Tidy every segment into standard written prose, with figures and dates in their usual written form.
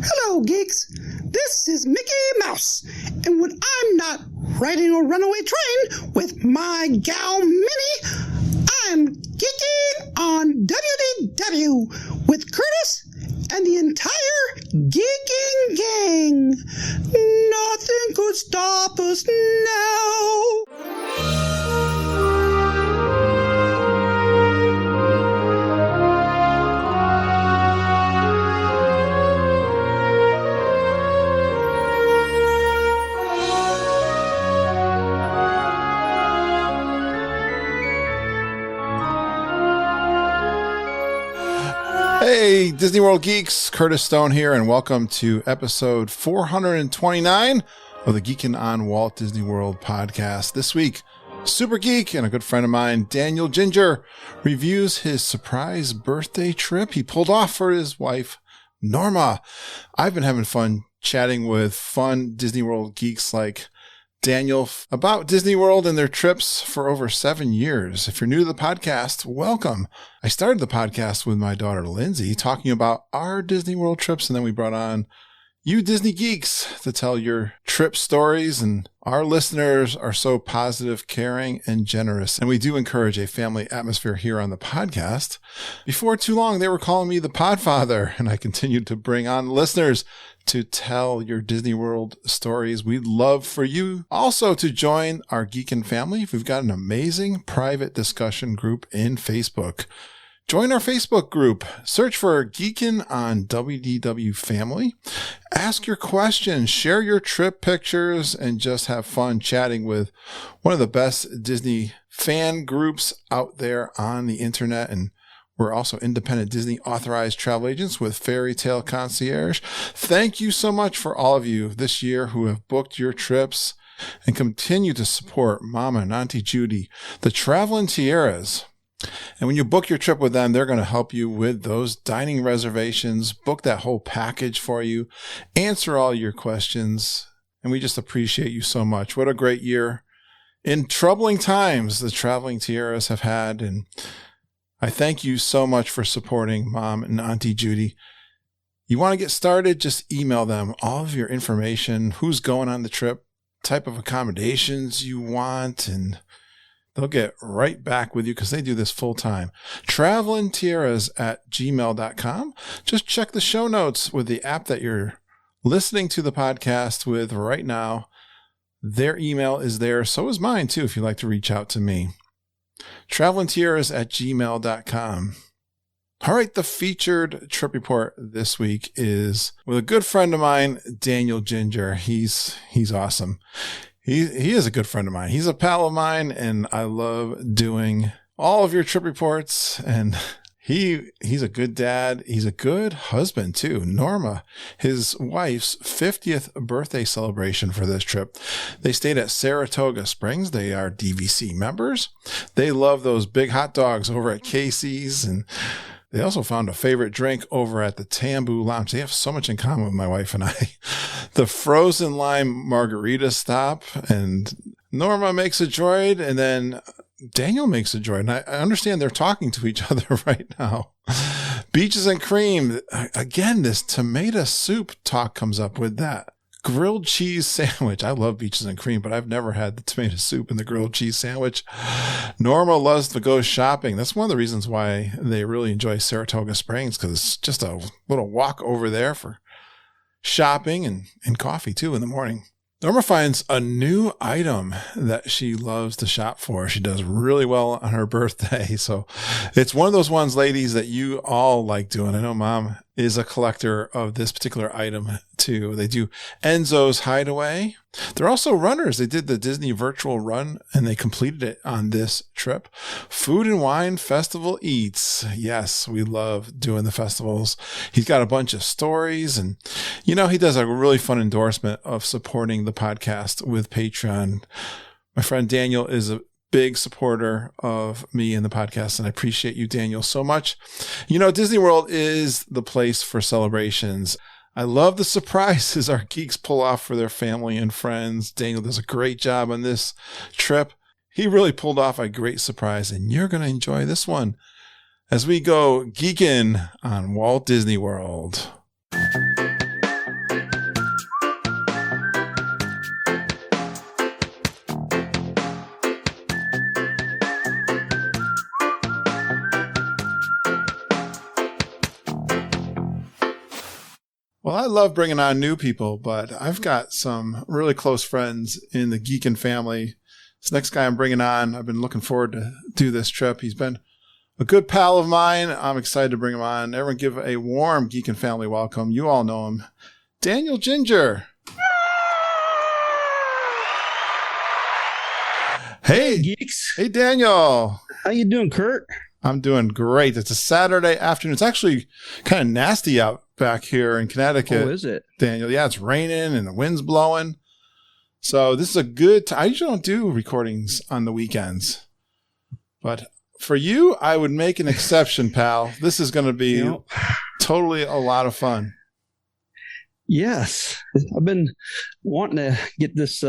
Hello, geeks. This is Mickey Mouse. And when I'm not riding a runaway train with my gal Minnie, I'm geeking on WDW with Curtis and the entire geeking gang. Nothing could stop us now. Hey, Disney World geeks, Curtis Stone here, and welcome to episode 429 of the Geekin' on Walt Disney World podcast. This week, Super Geek and a good friend of mine, Daniel Ginger, reviews his surprise birthday trip he pulled off for his wife, Norma. I've been having fun chatting with fun Disney World geeks like Daniel about Disney World and their trips for over 7 years. If you're new to the podcast, welcome. I started the podcast with my daughter, Lindsay, talking about our Disney World trips, and then we brought on you Disney geeks to tell your trip stories, and our listeners are so positive, caring, and generous, and we do encourage a family atmosphere here on the podcast. Before too long, they were calling me the Podfather, and I continued to bring on listeners to tell your Disney World stories. We'd love for you also to join our Geekin' family. We've got an amazing private discussion group in Facebook. Join our Facebook group. Search for Geekin' on WDW Family. Ask your questions, share your trip pictures, and just have fun chatting with one of the best Disney fan groups out there on the internet. And we're also independent Disney authorized travel agents with Fairy Tale Concierge. Thank you so much for all of you this year who have booked your trips and continue to support Mama and Auntie Judy, the Traveling Tiaras. And when you book your trip with them, they're going to help you with those dining reservations, book that whole package for you, answer all your questions. And we just appreciate you so much. What a great year. In troubling times, the Traveling Tiaras have had, and I thank you so much for supporting Mom and Auntie Judy. You want to get started, just email them all of your information, who's going on the trip, type of accommodations you want, and they'll get right back with you because they do this full time. travelingtiaras@gmail.com. Just check the show notes with the app that you're listening to the podcast with right now. Their email is there. So is mine too, if you'd like to reach out to me. travelingtiaras@gmail.com. All right, the featured trip report this week is with a good friend of mine, Daniel Ginger. He's awesome. He is a good friend of mine. He's a pal of mine, and I love doing all of your trip reports. And he's a good dad. He's a good husband too. Norma, his wife's 50th birthday celebration for this trip. They stayed at Saratoga Springs. They are DVC members. They love those big hot dogs over at Casey's, and they also found a favorite drink over at the Tambu Lounge. They have so much in common with my wife and I. The frozen lime margarita stop, and Norma makes a droid, and then Daniel makes a droid. And I understand they're talking to each other right now. Beaches and cream. Again, this tomato soup talk comes up with that. Grilled cheese sandwich. I love beaches and cream, but I've never had the tomato soup and the grilled cheese sandwich. Norma loves to go shopping. That's one of the reasons why they really enjoy Saratoga Springs, because it's just a little walk over there for shopping and coffee too in the morning. Norma finds a new item that she loves to shop for. She does really well on her birthday. So it's one of those ones, ladies, that you all like doing. I know Mom is a collector of this particular item too. They do Enzo's Hideaway. They're also runners. They did the Disney virtual run and they completed it on this trip. Food and Wine Festival Eats. Yes, we love doing the festivals. He's got a bunch of stories, and he does a really fun endorsement of supporting the podcast with Patreon. My friend Daniel is a big supporter of me and the podcast, and I appreciate you, Daniel, so much. Disney World is the place for celebrations. I love the surprises our geeks pull off for their family and friends. Daniel does a great job on this trip. He really pulled off a great surprise, and you're going to enjoy this one as we go geekin' on Walt Disney World. Well, I love bringing on new people, but I've got some really close friends in the Geekin family. This next guy I'm bringing on, I've been looking forward to do this trip. He's been a good pal of mine. I'm excited to bring him on. Everyone give a warm Geekin family welcome. You all know him. Daniel Ginger. Hey, geeks. Hey, Daniel. How you doing, Kurt? I'm doing great. It's a Saturday afternoon. It's actually kind of nasty out back here in Connecticut. Oh, is it? Daniel, yeah, it's raining and the wind's blowing. So this is a good time. I usually don't do recordings on the weekends. But for you, I would make an exception, pal. This is going to be totally a lot of fun. Yes. I've been wanting to get this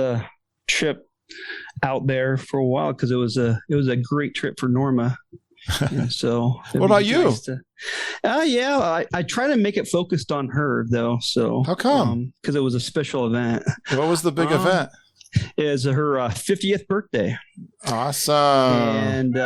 trip out there for a while because it was a great trip for Norma. And so what about you? Nice I try to make it focused on her though. So how come? Because it was a special event. What was the big event? It was her 50th birthday. Awesome. And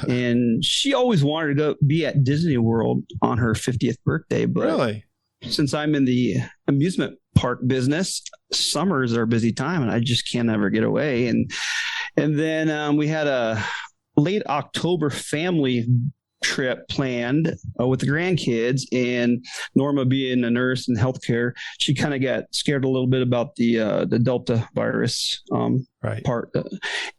and she always wanted to go be at Disney World on her 50th birthday. But really, since I'm in the amusement park business, summers are a busy time, and I just can't ever get away. And then we had a late October family trip planned with the grandkids, and Norma being a nurse in healthcare, she kind of got scared a little bit about the Delta virus part,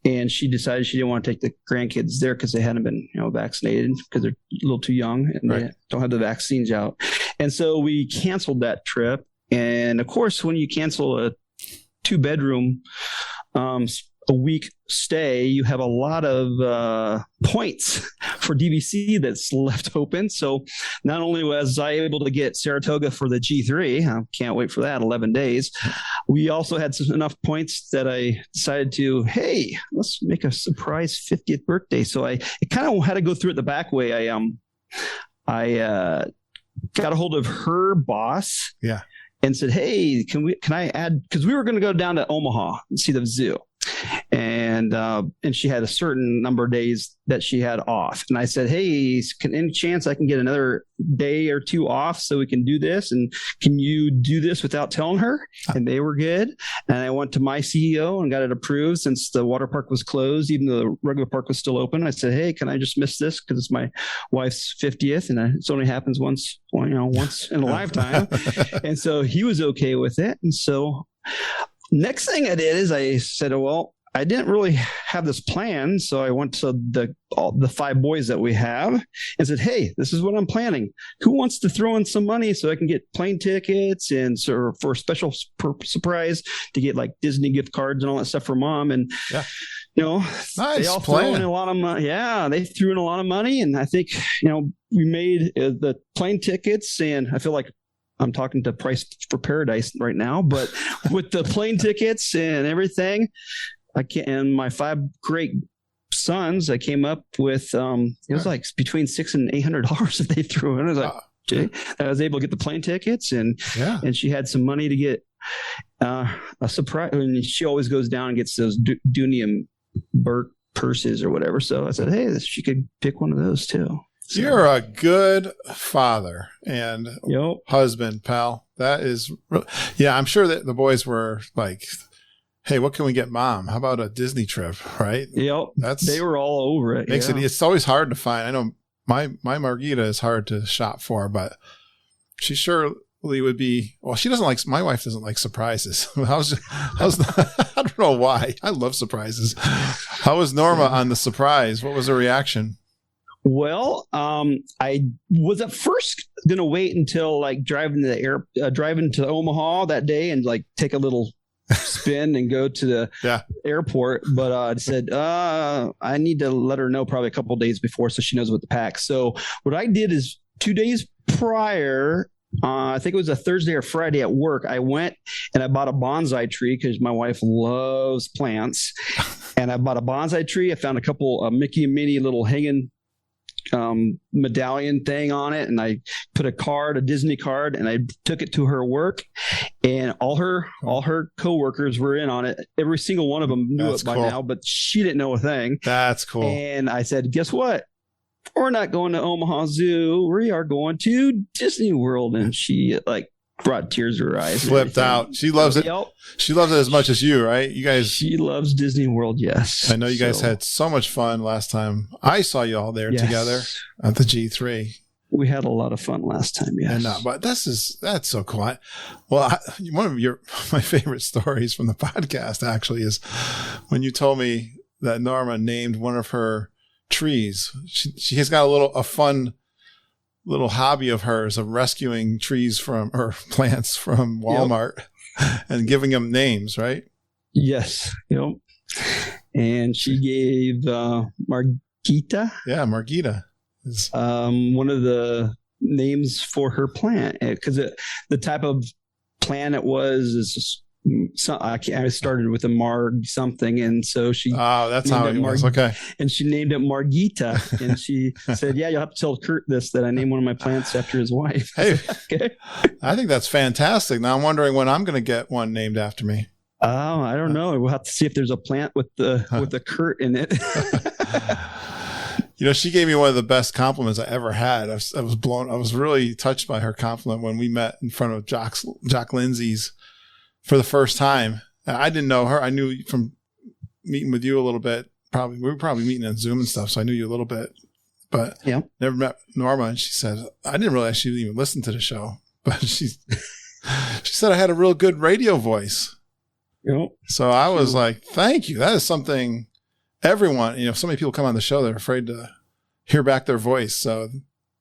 and she decided she didn't want to take the grandkids there because they hadn't been vaccinated because they're a little too young and they don't have the vaccines out. And so we canceled that trip. And of course, when you cancel a 2-bedroom a week stay, you have a lot of points for DVC that's left open. So not only was I able to get Saratoga for the G3, I can't wait for that, 11 days, we also had enough points that I decided to, hey, let's make a surprise 50th birthday. So I kind of had to go through it the back way. I got a hold of her boss. Yeah. And said, hey, can I add, because we were going to go down to Omaha and see the zoo. And she had a certain number of days that she had off. And I said, hey, any chance I can get another day or two off so we can do this? And can you do this without telling her? And they were good. And I went to my CEO and got it approved since the water park was closed, even though the regular park was still open. I said, hey, can I just miss this? Because it's my wife's 50th and it only happens once in a lifetime. And so he was okay with it. And so next thing I did is I said, well, I didn't really have this plan. So I went to all the 5 boys that we have and said, hey, this is what I'm planning. Who wants to throw in some money so I can get plane tickets and so for a special surprise to get like Disney gift cards and all that stuff for mom? And, nice they all threw in a lot of money. Yeah, they threw in a lot of money. And I think, we made the plane tickets, and I feel like I'm talking to Price for Paradise right now, but with the plane tickets and everything, and my 5 great sons, I came up with, it was like between $600 and $800 that they threw in. I was like, I was able to get the plane tickets and she had some money to get a surprise. I mean, she always goes down and gets those Dunium Burt purses or whatever. So I said, hey, she could pick one of those too. So, you're a good father and husband, pal. That is, I'm sure that the boys were like, hey, what can we get mom? How about a Disney trip, right? Yep. They were all over it. It's always hard to find. I know my Margita is hard to shop for, but she surely would be, well, my wife doesn't like surprises. How's I don't know why. I love surprises. How was Norma on the surprise? What was her reaction? Well, I was at first going to wait until like driving to Omaha that day and like take a little spin and go to the airport. But I said, I need to let her know probably a couple of days before so she knows what to pack. So what I did is 2 days prior, I think it was a Thursday or Friday at work, I went and I bought a bonsai tree because my wife loves plants. And I bought a bonsai tree. I found a couple Mickey and Minnie little hanging medallion thing on it, and I put a Disney card, and I took it to her work, and all her coworkers were in on it. Every single one of them knew it by now, but she didn't know a thing. That's cool. And I said, guess what? we're not going to Omaha Zoo. We are going to Disney World. And she brought tears to her eyes. Flipped out. She loves it. Yep. She loves it as much as you, right? You guys. She loves Disney World. Yes. I know you guys had so much fun last time. I saw you all there together at the G3. We had a lot of fun last time. Yes. And, but that's so cool. One of my favorite stories from the podcast actually is when you told me that Norma named one of her trees. She has got a fun little hobby of hers of rescuing trees or plants from Walmart and giving them names, right? Yes. Yep. And she gave Margita. Yeah, Margita. One of the names for her plant, because the type of plant it was I started with a Marg something, and so she. Oh, that's how it was. Okay. And she named it Margita, and she said, "Yeah, you'll have to tell Kurt that I named one of my plants after his wife." Hey, okay. I think that's fantastic. Now I'm wondering when I'm going to get one named after me. Oh, I don't know. We'll have to see if there's a plant with the Kurt in it. She gave me one of the best compliments I ever had. I was really touched by her compliment when we met in front of Jock Lindsay's for the first time. I didn't know her. I knew from meeting with you a little bit. We were probably meeting on Zoom and stuff, so I knew you a little bit. But never met Norma, and she said, I didn't realize she even listened to the show. But she said I had a real good radio voice. Yep. So I was like, thank you. That is something everyone, so many people come on the show, they're afraid to hear back their voice. So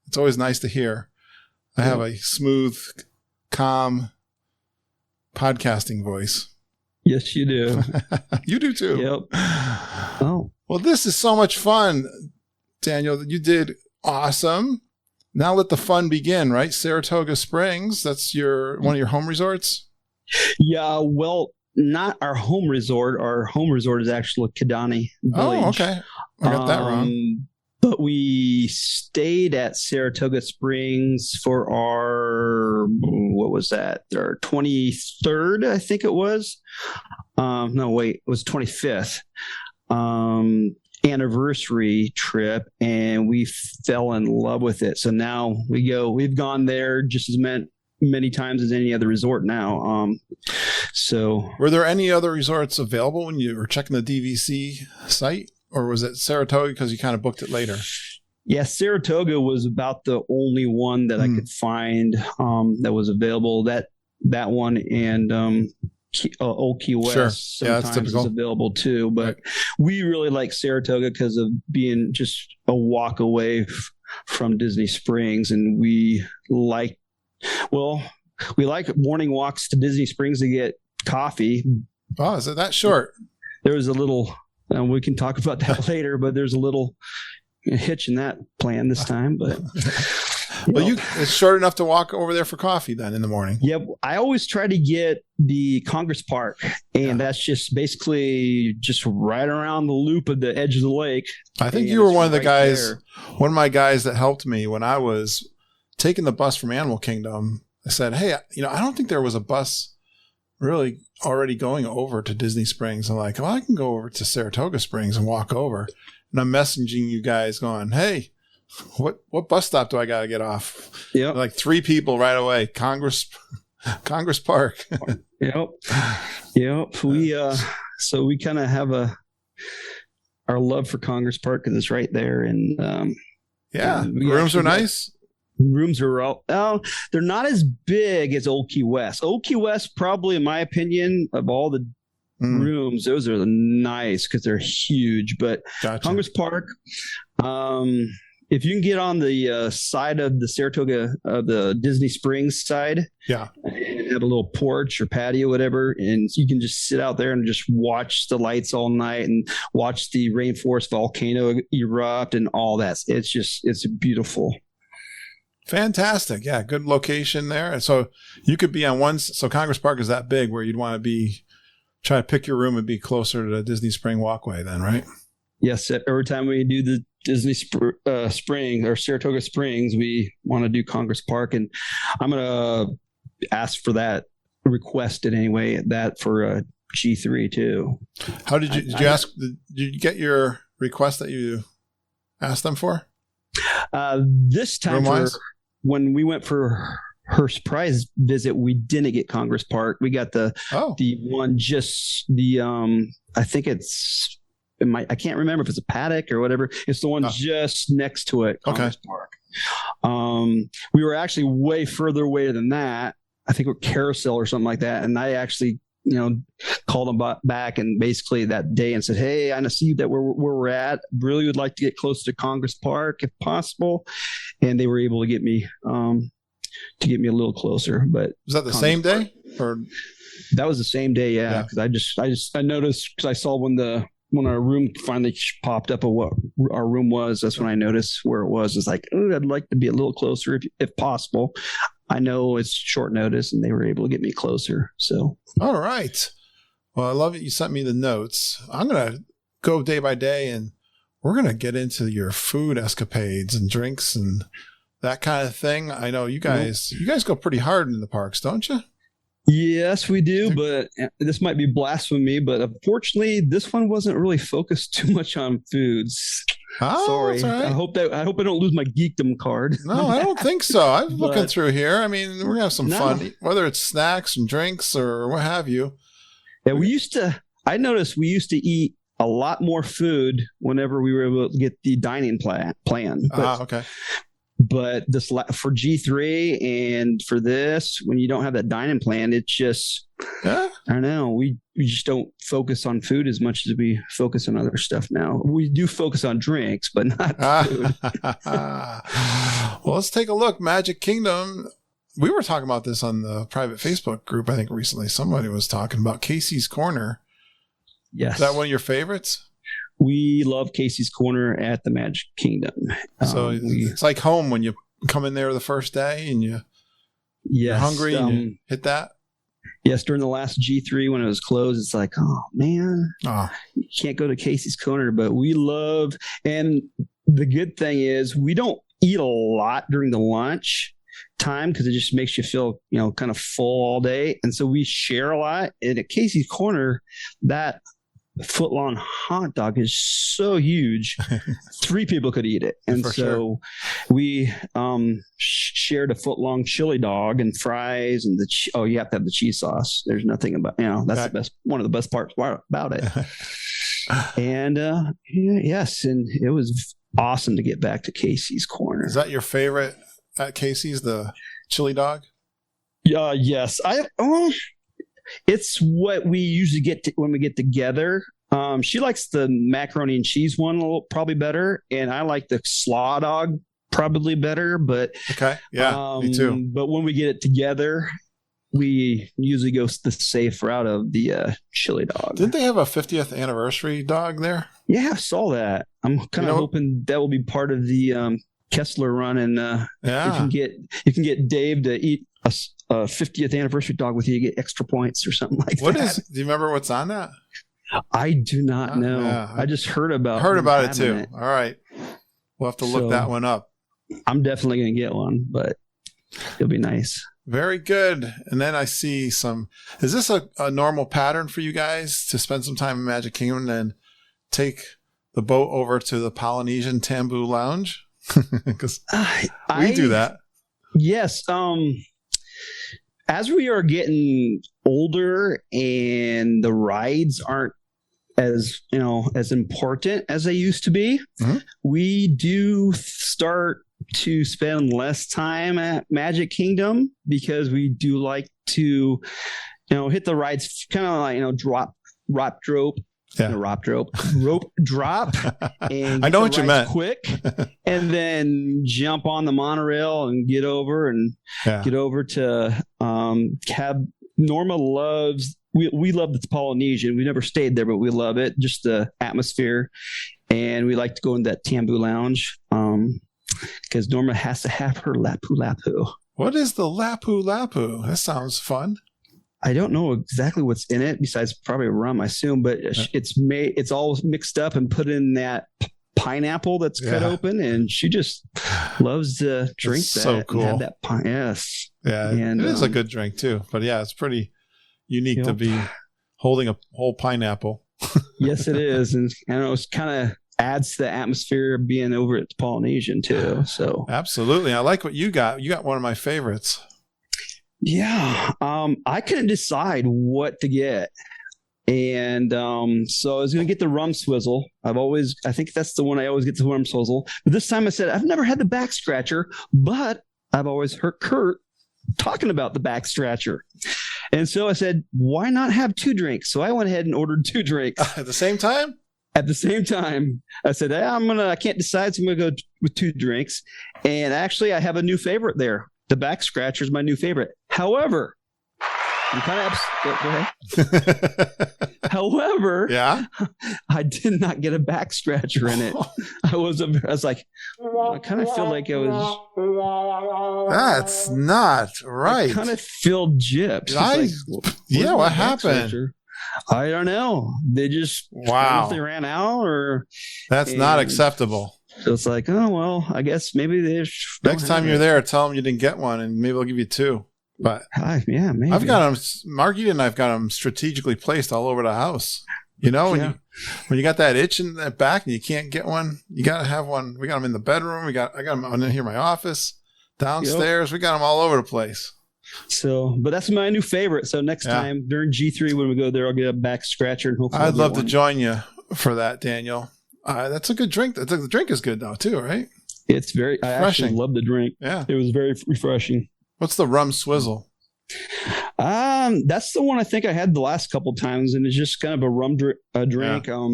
it's always nice to hear. I have a smooth, calm podcasting voice. Yes, you do. You do too. Yep. Oh. Well, this is so much fun, Daniel. You did awesome. Now let the fun begin, right? Saratoga Springs, that's one of your home resorts? Yeah, well, not our home resort. Our home resort is actually Kidani Village. Oh, okay. I got that wrong. But we stayed at Saratoga Springs for our 23rd, I think it was. No, wait, it was 25th anniversary trip, and we fell in love with it. So now we've gone there just as many times as any other resort now. So were there any other resorts available when you were checking the DVC site? Or was it Saratoga because you kind of booked it later? Yeah, Saratoga was about the only one that I could find that was available. That one and Old Key West sometimes is available too. But we really like Saratoga because of being just a walk away from Disney Springs. And we like morning walks to Disney Springs to get coffee. Oh, is it that short? There was a little... And we can talk about that later, but there's a little hitch in that plan this time. But it's short enough to walk over there for coffee then in the morning. Yeah, I always try to get the Congress Park, and that's just basically just right around the loop of the edge of the lake. I think you were one of the guys, one of my guys that helped me when I was taking the bus from Animal Kingdom. I said, hey, I don't think there was a bus really already going over to Disney Springs. I'm like, I can go over to Saratoga Springs and walk over. And I'm messaging you guys going, hey, what bus stop do I got to get off? Yeah. Like 3 people right away. Congress Park. Yep. We, so we kind of have our love for Congress Park because it's right there. And, rooms are nice. Rooms are they're not as big as Old Key West. Old Key West, probably in my opinion, of all the rooms, those are nice because they're huge. But gotcha. Congress Park, if you can get on the side of the Saratoga, the Disney Springs side, and have a little porch or patio, whatever, and you can just sit out there and just watch the lights all night and watch the rainforest volcano erupt and all that. It's beautiful. Fantastic. Yeah. Good location there. And so you could be on so Congress Park is that big where you'd want to try to pick your room and be closer to the Disney Spring Walkway then, right? Yes. Every time we do the Disney Spring or Saratoga Springs, we want to do Congress Park, and I'm going to ask for that, requested anyway, that for G3 too. How did you ask? Did you get your request that you asked them for? This time when we went for her surprise visit, we didn't get Congress Park. We got the one just I think I can't remember if it's a paddock or whatever. It's the one just next to it, Congress Park. We were actually way further away than that. I think we're Carousel or something like that. And I actually, called them back and basically that day and said, hey, I see that where we're at. Really would like to get close to Congress Park if possible. And they were able to get me a little closer. But was that the same day? Or that was the same day, yeah. Because I noticed because I saw when our room finally popped up of what our room was. That's when I noticed where it was. It's like, I'd like to be a little closer if possible. I know it's short notice, and they were able to get me closer. So, all right. Well, I love it. You sent me the notes. I'm gonna go day by day, and we're gonna get into your food escapades and drinks and that kind of thing. I know you guys go pretty hard in the parks, don't you? Yes, we do, but this might be blasphemy, but unfortunately, this one wasn't really focused too much on foods. Oh, sorry. Right. I hope I don't lose my geekdom card. No, I don't think so. I'm looking through here. I mean, we're gonna have some fun, whether it's snacks and drinks or what have you. Yeah, I noticed we used to eat a lot more food whenever we were able to get the dining plan. Okay. But this for G3 and for this, when you don't have that dining plan, it's just, I don't know. We just don't focus on food as much as we focus on other stuff now. We do focus on drinks, but not food. Well, let's take a look. Magic Kingdom. We were talking about this on the private Facebook group. I think recently somebody was talking about Casey's Corner. Yes. Is that one of your favorites? We love Casey's Corner at the Magic Kingdom. So it's like home when you come in there the first day and you're hungry and you hit that. Yes, during the last G3 when it was closed, it's like, oh man, you can't go to Casey's Corner, but we love. And the good thing is we don't eat a lot during the lunch time because it just makes you feel, kind of full all day. And so we share a lot. And at Casey's Corner, that foot-long hot dog is so huge 3 people could eat it, and we shared a foot-long chili dog and fries and you have to have the cheese sauce. There's nothing about that's the best, one of the best parts about it. And yes, and it was awesome to get back to Casey's Corner. Is that your favorite at Casey's, the chili dog? Yes, it's what we usually get to when we get together. She likes the macaroni and cheese one probably better, and I like the slaw dog probably better. But me too. But when we get it together, we usually go the safe route of the chili dog. Didn't they have a 50th anniversary dog there? Yeah, I saw that. I'm kind of hoping that will be part of the Kessler run, and you can get Dave to eat a 50th anniversary dog with you, get extra points or something like that. Do you remember what's on that? I do not know. Yeah. I just heard about it too. All right. We'll have to look that one up. I'm definitely going to get one, but it'll be nice. Very good. And then I see is this a normal pattern for you guys to spend some time in Magic Kingdom and then take the boat over to the Polynesian Tambu Lounge? Because we do that. Yes. As we are getting older and the rides aren't as important as they used to be, we do start to spend less time at Magic Kingdom because we do like to, hit the rides kind of like, rope drop. And I know what you meant. Quick, and then jump on the monorail and get over to Cab. Norma loves. We love the Polynesian. We never stayed there, but we love it. Just the atmosphere, and we like to go in that Tambu Lounge because Norma has to have her Lapu Lapu. What is the Lapu Lapu? That sounds fun. I don't know exactly what's in it besides probably rum, I assume, but it's all mixed up and put in that pineapple that's cut open, and she just loves to drink that. So cool. And have that yes. Yeah, and it is a good drink too. But yeah, it's pretty unique to be holding a whole pineapple. Yes, it is. And I know it's kind of adds to the atmosphere of being over at the Polynesian too. So absolutely. I like what you got. You got one of my favorites. Yeah. I couldn't decide what to get. And so I was going to get the rum swizzle. I think that's the one I always get, the rum swizzle. But this time I said, I've never had the back scratcher, but I've always heard Kurt talking about the back scratcher. And so I said, why not have 2 drinks? So I went ahead and ordered 2 drinks. At the same time? At the same time, I said, I can't decide, so I'm going to go with 2 drinks. And actually, I have a new favorite there. The back scratcher is my new favorite. However, I'm kind of go ahead. However, yeah, I did not get a back scratcher in it. I was like, I kind of feel like I was. That's not right. I kind of feel gypped. What happened? I don't know. They just, I don't know if they ran out or. That's not acceptable. So it's like, oh, well, I guess maybe they. Next time you're there, tell them you didn't get one and maybe they'll give you 2. But yeah, maybe. I've got them, Margie and I've got them strategically placed all over the house. You know, when you got that itch in that back and you can't get one, you got to have one. We got them in the bedroom. I got them in here in my office, downstairs. Yep. We got them all over the place. So, but that's my new favorite. So next time during G3, when we go there, I'll get a back scratcher and hopefully I'd love to join you for that, Daniel. That's a good drink. The drink is good though, too, right? It's very refreshing. I actually love the drink. Yeah. It was very refreshing. What's the rum swizzle? That's the one I think I had the last couple times, and it's just kind of a rum drink. Yeah.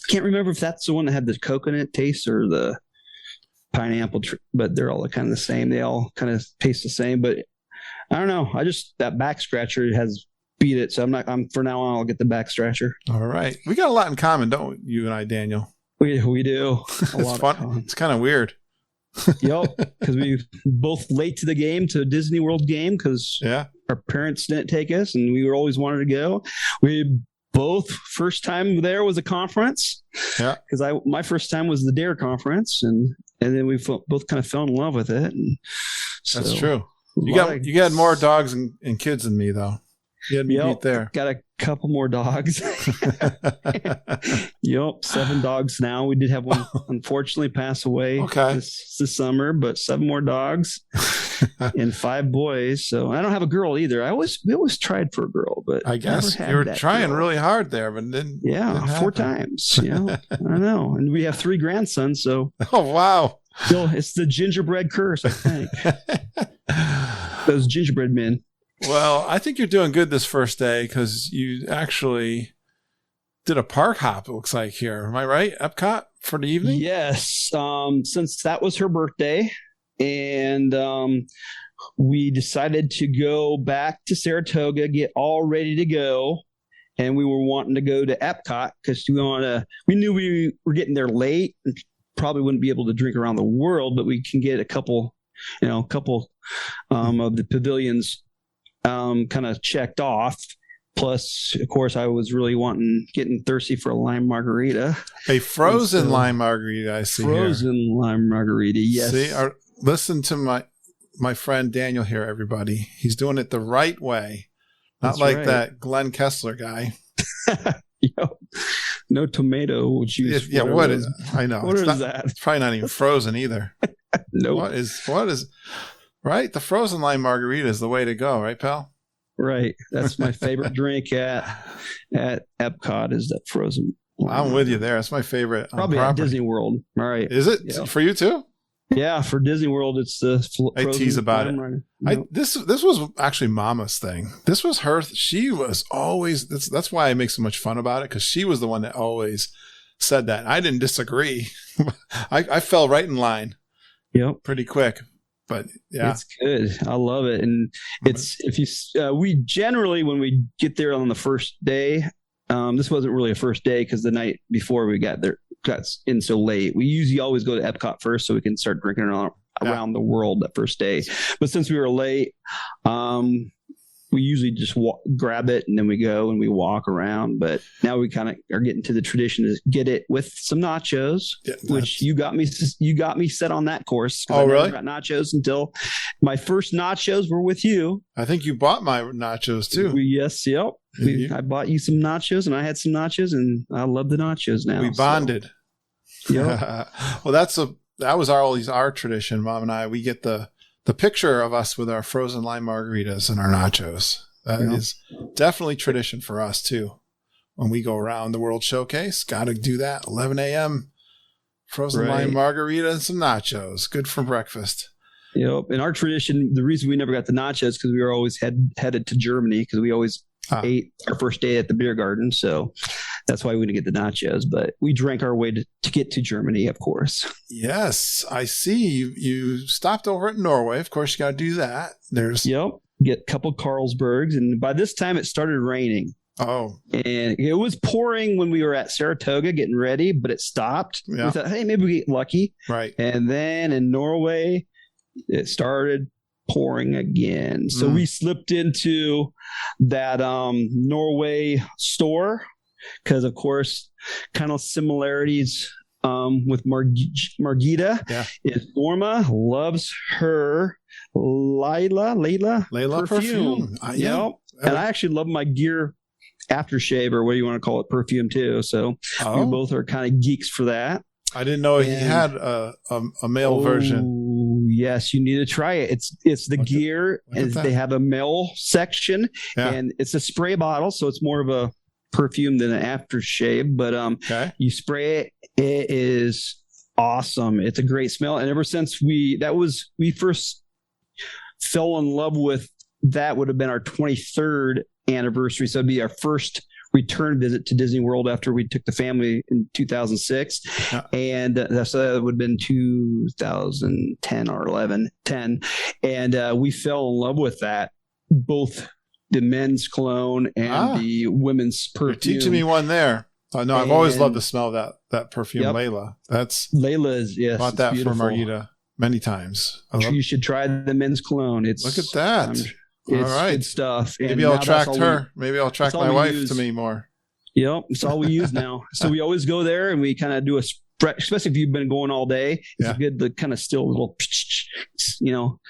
Can't remember if that's the one that had the coconut taste or the pineapple, but they're all kind of the same. They all kind of taste the same, but I don't know. That back scratcher has beat it, so I'm for now on. I'll get the back scratcher. All right, we got a lot in common, don't you and I, Daniel? We do. It's fun. It's kind of weird. Yep, because we both late to the game, to a Disney World game, because our parents didn't take us, and we were always wanted to go. We both first time there was a conference. Yeah, because my first time was the Dare conference, and then we both kind of fell in love with it. And that's true. You got more dogs and kids than me though. You had me beat there. Got a couple more dogs. Yep, 7 dogs now. We did have one unfortunately pass away this summer, but 7 more dogs and 5 boys. So I don't have a girl either. We always tried for a girl, but I guess you were trying really hard there, but didn't. Yeah, 4 times. I don't know. And we have 3 grandsons. So wow, it's the gingerbread curse, I think. Those gingerbread men. Well, I think you're doing good this first day because you actually did a park hop, it looks like here. Am I right? Epcot for the evening? Yes. Since that was her birthday, and we decided to go back to Saratoga, get all ready to go. And we were wanting to go to Epcot because we knew we were getting there late and probably wouldn't be able to drink around the world, but we can get a couple of the pavilions kind of checked off. Plus, of course, I was really getting thirsty for a lime margarita. A frozen lime margarita, I see. Frozen lime margarita, yes. See, listen to my friend Daniel here, everybody. He's doing it the right way. Not that Glenn Kessler guy. No tomato juice. Yeah, what is? I know. What is that? It's probably not even frozen either. No. What is? Right? The frozen lime margarita is the way to go, right, pal? Right. That's my favorite drink at Epcot is that frozen lime. I'm with you there. That's my favorite. Probably at Disney World. All right. Is it for you too? Yeah, for Disney World, it's the I tease about it. This was actually Mama's thing. This was her. She was always, that's why I make so much fun about it, because she was the one that always said that. I didn't disagree. I fell right in line. Yep. Pretty quick. But yeah, it's good. I love it. And it's, we generally, when we get there on the first day, this wasn't really a first day because the night before we got in so late, we usually always go to Epcot first so we can start drinking around the world that first day. But since we were late, we usually just grab it and then we go and we walk around. But now we kind of are getting to the tradition to get it with some nachos, which you got me set on that course. Oh, really? I never got nachos until my first nachos were with you. I think you bought my nachos too. Yes. Yep. I bought you some nachos and I had some nachos and I love the nachos now. We bonded. Yep. Well, that was always our tradition. Mom and I, we get the picture of us with our frozen lime margaritas and our nachos. That is definitely tradition for us too. When we go around the World Showcase, got to do that. 11 a.m. frozen lime margarita and some nachos. Good for breakfast. Yep. In our tradition, the reason we never got the nachos because we were always headed to Germany because we always ate our first day at the beer garden. So that's why we didn't get the nachos. But we drank our way to get to Germany, of course. Yes, I see. You stopped over at Norway. Of course, you got to do that. Get a couple Carlsbergs. And by this time, it started raining. Oh. And it was pouring when we were at Saratoga getting ready, but it stopped. Yeah. We thought, hey, maybe we get lucky. Right. And then in Norway, it started pouring again. So we slipped into that Norway store because, of course, kind of similarities with Margita. Yeah. Is Norma loves her Layla perfume. Yep. And I actually love my Gear aftershave, or what do you want to call it, perfume too. So we both are kind of geeks for that. I didn't know he had a male version. Yes, you need to try it. It's the Gear, and they have a male section, and it's a spray bottle, so it's more of a perfume than an aftershave. But you spray it, it is awesome. It's a great smell, and ever since we first fell in love with that, would have been our 23rd anniversary. So it'd be our first return visit to Disney World after we took the family in 2006. And that would have been 2010 or 10. And we fell in love with that, both the men's cologne and the women's perfume. You're teaching me one there. No, I've always loved the smell of that perfume. Layla. Layla is, yes. Bought that for Margita many times. You should try the men's cologne. Look at that. It's all right. Good stuff. Maybe I'll attract her. Maybe I'll attract my wife to me more. Yep. It's all we use now. So we always go there and we kind of do especially if you've been going all day, it's good to kind of still a little,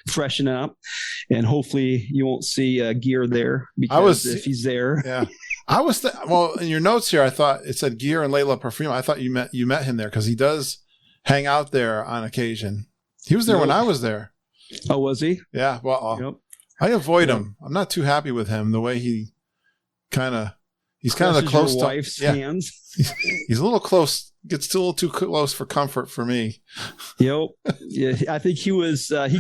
freshen up. And hopefully you won't see Gear there because if he's there. Yeah. Well, in your notes here, I thought it said Gear and Layla perfume. I thought you met him there because he does hang out there on occasion. He was there when I was there. Oh, was he? Yeah. Well, I avoid him. I'm not too happy with him. The way he's kind of the close to wife's hands. He's a little close. Gets a little too close for comfort for me. Yep. Yeah. I think he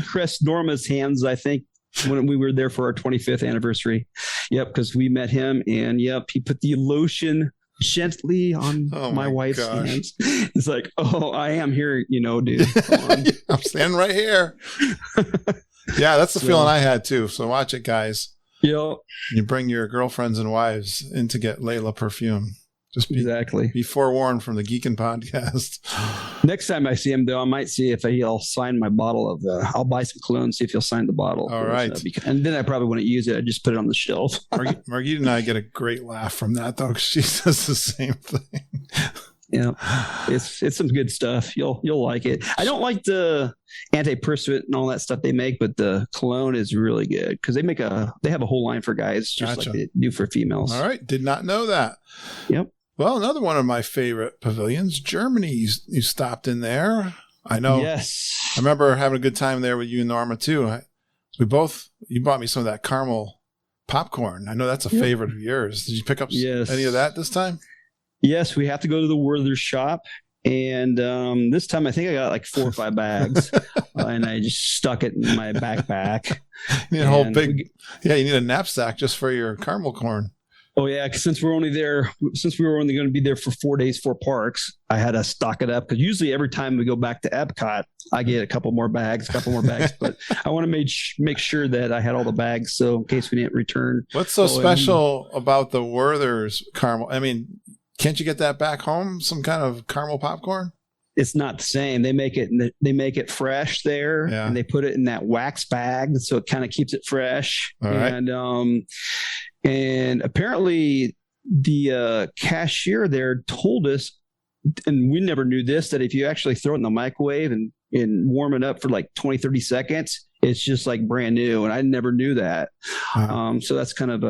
caressed Norma's hands, I think, when we were there for our 25th anniversary. Yep. Because we met him and he put the lotion gently on my wife's hands. It's like, I am here, dude. I'm standing right here. Yeah, that's the feeling I had too. So watch it, guys. Yep. You bring your girlfriends and wives in to get Layla perfume. Just be forewarned from the Geekin' podcast. Next time I see him, though, I might see if he'll sign my bottle of I'll buy some cologne, see if he'll sign the bottle. All right. And then I probably wouldn't use it. I'd just put it on the shelf. Margita and I get a great laugh from that, though, because she says the same thing. Yeah, it's some good stuff. You'll like it. I don't like the antiperspirant and all that stuff they make, but the cologne is really good because they have a whole line for guys just like they do for females. All right, did not know that. Yep. Well, another one of my favorite pavilions, Germany. You stopped in there. I know. Yes. I remember having a good time there with you and Norma too. You bought me some of that caramel popcorn. I know that's a favorite of yours. Did you pick up any of that this time? Yes, we have to go to the Werther's shop. And this time I think I got like 4 or 5 bags and I just stuck it in my backpack. You need a whole you need a knapsack just for your caramel corn. Oh yeah, since we were only going to be there for 4 days, 4 parks, I had to stock it up because usually every time we go back to Epcot, I get a couple more bags. But I want to make sure that I had all the bags, so in case we didn't return. What's so special about the Werther's caramel? I mean, can't you get that back home? Some kind of caramel popcorn? It's not the same. They make it fresh there, and they put it in that wax bag, so it kind of keeps it fresh. All right. And apparently the cashier there told us, and we never knew this, that if you actually throw it in the microwave and warm it up for like 20, 30 seconds, it's just like brand new. And I never knew that. So that's kind of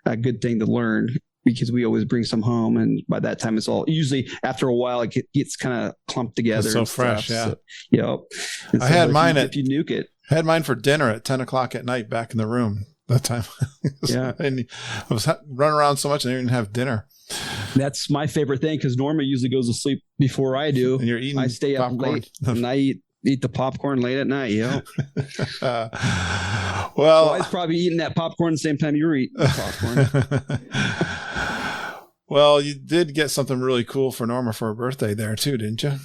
a good thing to learn. because we always bring some home, and by that time it's all usually after a while it gets kind of clumped together. It's so fresh, yeah. So, yep. And I had mine if you nuke it. I had mine for dinner at 10 o'clock at night back in the room that time. Yeah. And I was running around so much I didn't even have dinner. That's my favorite thing because Norma usually goes to sleep before I do. And you're eating I stay up popcorn. late and I eat the popcorn late at night. Yeah. Well, I was probably eating that popcorn the same time you were eating popcorn. Well, you did get something really cool for Norma for her birthday there too, didn't you?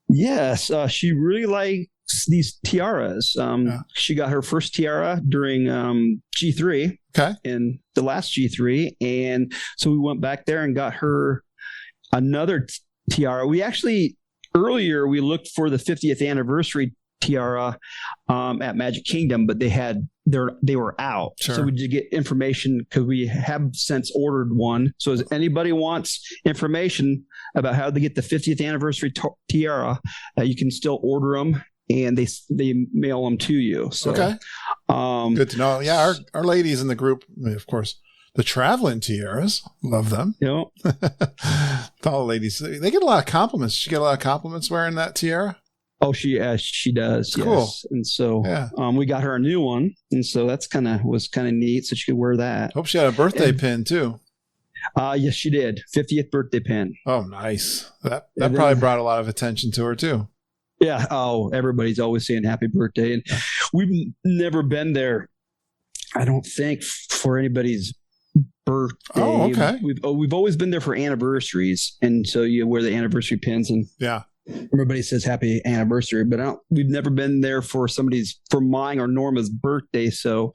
Yes. She really likes these tiaras. She got her first tiara during G3. Okay. In the last G3. And so we went back there and got her another tiara. We actually, earlier, we looked for the 50th anniversary tiara at Magic Kingdom, but they were out. Sure. So we did get information because we have since ordered one. So if anybody wants information about how to get the 50th anniversary tiara, you can still order them. And they mail them to you. So, okay. Good to know. Yeah, our ladies in the group, of course, the traveling tiaras, love them. You know, all the ladies, they get a lot of compliments. She get a lot of compliments wearing that tiara. Oh, she does. Cool. Yes. And so, yeah. We got her a new one, and so was kind of neat. So she could wear that. Hope she had a birthday pin too. Yes, she did. 50th birthday pin. Oh, nice. That probably brought a lot of attention to her too. Yeah. Oh, everybody's always saying happy birthday. And we've never been there, I don't think, for anybody's birthday. Oh, okay. We've always been there for anniversaries. And so you wear the anniversary pins and yeah, everybody says happy anniversary, but we've never been there for mine or Norma's birthday. So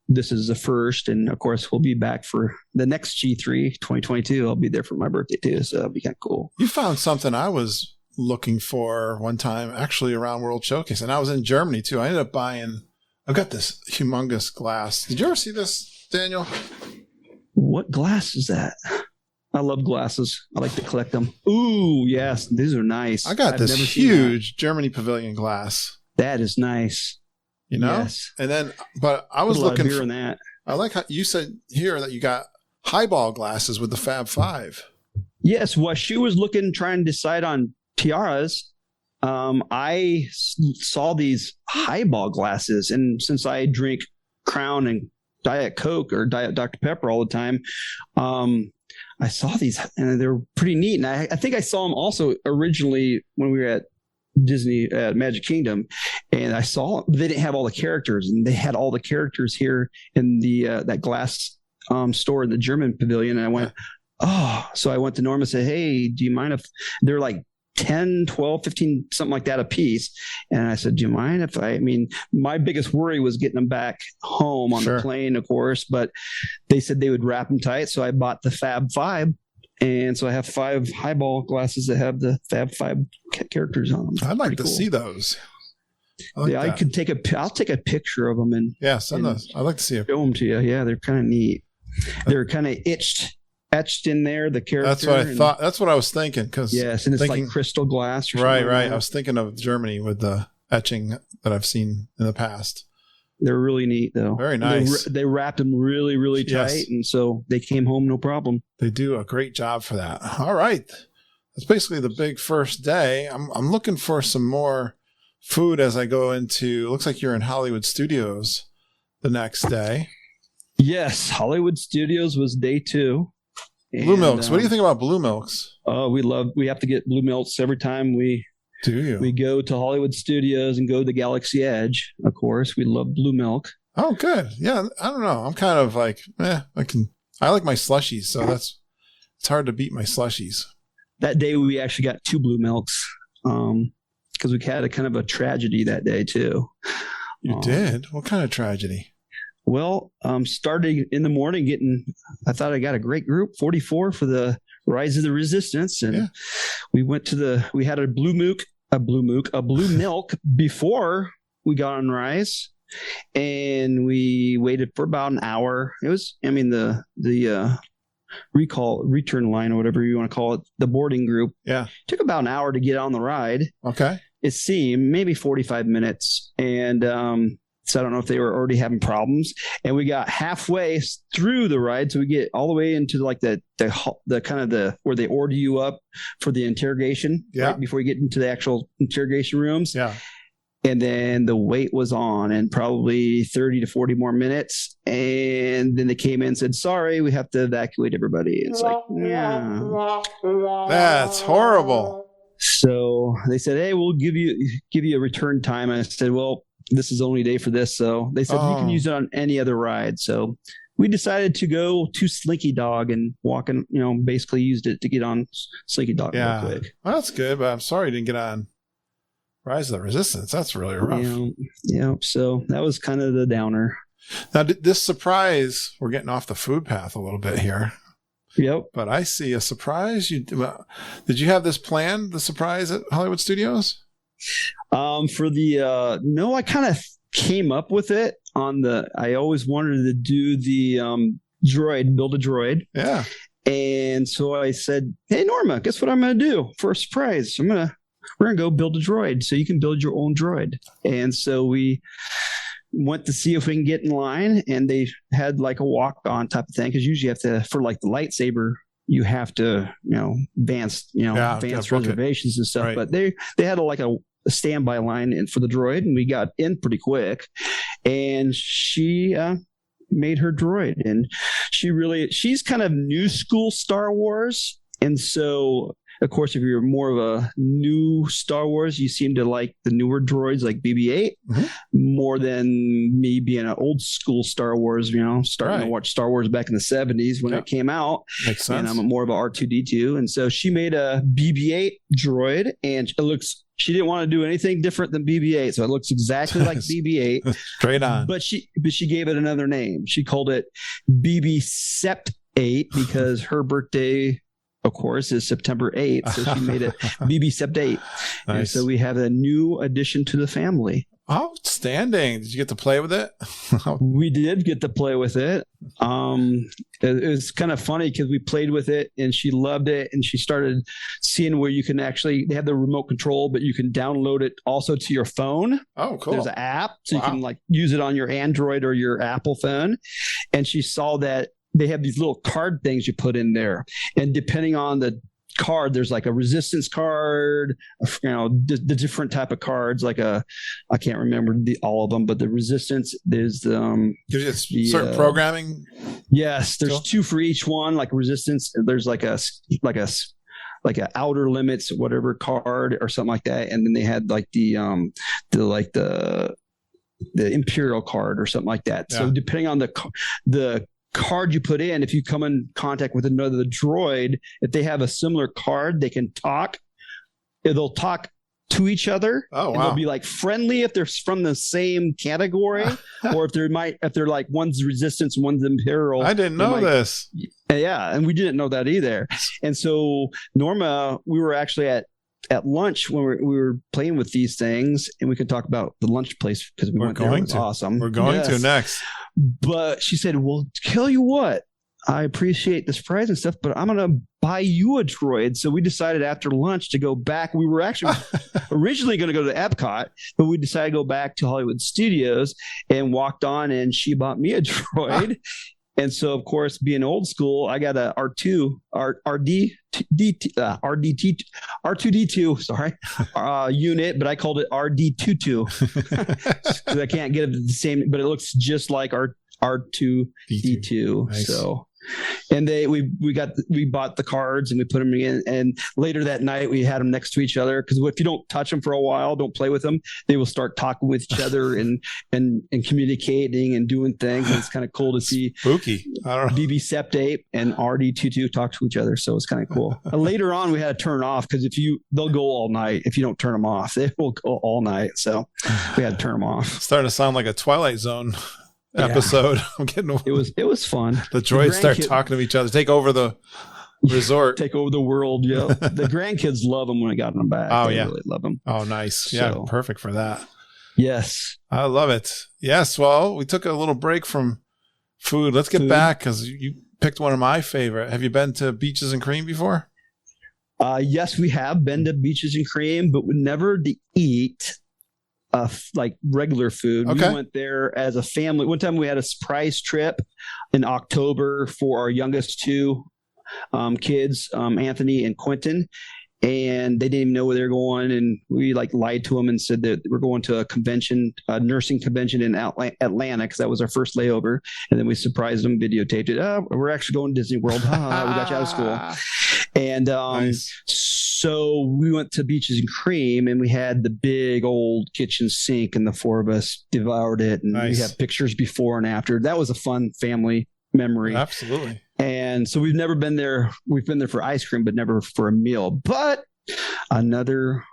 this is the first. And of course, we'll be back for the next G3 2022. I'll be there for my birthday too. So it'll be kind of cool. You found something I was looking for one time, actually around World Showcase, and I was in Germany too. I ended up buying, I've got this humongous glass. Did you ever see this, Daniel? What glass is that? I love glasses. I like to collect them. Ooh, yes, these are nice. I got this huge Germany pavilion glass. That is nice. You know? Yes. And then, but I was looking for that. I like how you said here that you got highball glasses with the Fab Five. Yes. Well, she was trying to decide on tiaras. I saw these highball glasses, and since I drink Crown and Diet Coke or Diet Dr. Pepper all the time, I saw these and they're pretty neat. And I think I saw them also originally when we were at Disney at Magic Kingdom, and I saw they didn't have all the characters, and they had all the characters here in the that glass store in the German pavilion. And I went, oh, so I went to Norma and said, hey, do you mind if they're like 10, 12, 15, something like that a piece? And I said, do you mind if my biggest worry was getting them back home on the plane, of course, but they said they would wrap them tight. So I bought the Fab Five. And so I have 5 highball glasses that have the Fab Five characters on them. I'd like to see those. I could I'll take a picture of them and send those. I'd like to see them. Show them to you. Yeah, they're kind of neat. They're kind of etched in there, the character. That's what I thought. That's what I was thinking. Yes, and it's like crystal glass. Right. I was thinking of Germany with the etching that I've seen in the past. They're really neat, though. Very nice. They wrapped them really, really tight, and so they came home no problem. They do a great job for that. All right. That's basically the big first day. I'm looking for some more food as I go into, looks like you're in Hollywood Studios the next day. Yes, Hollywood Studios was day 2. Blue Milks. What do you think about Blue Milks? We have to get Blue Milks every time we go to Hollywood Studios and go to the Galaxy Edge. Of course, we love Blue Milk. Oh, good. Yeah, I don't know. I'm kind of like, I like my slushies, so it's hard to beat my slushies. That day we actually got 2 Blue Milks because we had a kind of a tragedy that day too. You did? What kind of tragedy? Well, starting in the morning, I thought I got a great group, 44 for the Rise of the Resistance, and we went we had a blue milk before we got on Rise, and we waited for about an hour. It was, the return line or whatever you want to call it, the boarding group. Yeah, took about an hour to get on the ride. Okay, it seemed maybe 45 minutes, and So I don't know if they were already having problems. And we got halfway through the ride, so we get all the way into like the kind of the where they order you up for the interrogation, right before you get into the actual interrogation rooms. Yeah. And then the wait was on, and probably 30 to 40 more minutes. And then they came in and said, sorry, we have to evacuate everybody. It's like, yeah. That's horrible. So they said, hey, we'll give you a return time. And I said, well, this is the only day for this. So they said, you can use it on any other ride. So we decided to go to Slinky Dog and walk in, basically used it to get on Slinky Dog real quick. Well, that's good, but I'm sorry you didn't get on Rise of the Resistance. That's really rough. Yeah. So that was kind of the downer. Now, this surprise, we're getting off the food path a little bit here. Yep. But I see a surprise. Did you have this planned, the surprise at Hollywood Studios? No, I kind of came up with it I always wanted to do the build a droid. Yeah. And so I said, hey, Norma, guess what I'm going to do for a surprise? We're going to go build a droid so you can build your own droid. And so we went to see if we can get in line, and they had like a walk-on type of thing, because usually you have to, for like the lightsaber, you have to, advance reservations and stuff. Right. But they had a standby line for the droid, and we got in pretty quick. And she made her droid, and she's kind of new school Star Wars, and so. Of course, if you're more of a new Star Wars, you seem to like the newer droids like BB-8 more than me being an old school Star Wars, starting to watch Star Wars back in the 70s when it came out. Makes sense. And I'm more of a R2-D2. And so she made a BB-8 droid, and she didn't want to do anything different than BB-8. So it looks exactly like BB-8. Straight on. But she gave it another name. She called it BB-Sept 8 because her birthday, of course, is September 8th. So she made it BB-Sept 8. Nice. And so we have a new addition to the family. Outstanding. Did you get to play with it? We did get to play with it. It was kind of funny because we played with it and she loved it, and she started seeing where you can they have the remote control, but you can download it also to your phone. Oh, cool. There's an app, so you can use it on your Android or your Apple phone. And she saw that they have these little card things you put in there. And depending on the card, there's like a resistance card, the different type of cards, I can't remember all of them, but the resistance, there's certain programming. Yes. There's two for each one, like resistance. There's like a outer limits, whatever card or something like that. And then they had like the Imperial card or something like that. Yeah. So depending on the card you put in, if you come in contact with another droid, if they have a similar card, they can talk. They'll talk to each other. Oh, wow. And they'll be like friendly if they're from the same category, or if they're like one's resistance, one's Imperial. I didn't know this. Yeah, and we didn't know that either. And so Norma, we were actually at lunch when we were playing with these things, and we could talk about the lunch place because we went there. It was awesome. We're going to next. But she said, well, tell you what, I appreciate the surprise and stuff, but I'm going to buy you a droid. So we decided after lunch to go back. We were actually originally going to go to Epcot, but we decided to go back to Hollywood Studios and walked on, and she bought me a droid. And so, of course, being old school, I got a R2D2 unit, but I called it RD22 because I can't get it the same, but it looks just like R2D2. Nice. So, and we bought the cards and we put them in, and later that night we had them next to each other, because if you don't touch them for a while, don't play with them, they will start talking with each other and communicating and doing things. And it's kind of cool to see spooky. I don't know. BB-Sept 8 and RD22 talk to each other. So it's kind of cool. Later on, we had to turn off because they'll go all night. If you don't turn them off, they will go all night. So we had to turn them off. It's starting to sound like a Twilight Zone episode. Yeah. I'm getting it was fun. The droids start talking to each other, take over the resort, take over the world. Yeah. The grandkids love them when I got them back. Oh, they yeah, really love them. Oh, nice. Yeah, perfect for that. Yes, I love it. Yes. Well, we took a little break from food. Let's get back, because you picked one of my favorite. Have you been to Beaches and Cream before? Yes, we have been to Beaches and Cream, but never to eat. like regular food. Okay. We went there as a family. One time we had a surprise trip in October for our youngest two kids, Anthony and Quentin. And they didn't even know where they were going. And we like lied to them and said that we're going to a convention, a nursing convention in Atlanta, because that was our first layover. And then we surprised them, videotaped it. Oh, we're actually going to Disney World. We got you out of school. And Nice. so we went to Beaches and Cream, and we had the big old kitchen sink, and the four of us devoured it. And Nice. we have pictures before and after. That was a fun family memory. Absolutely. And so we've never been there. We've been there for ice cream, but never for a meal. But another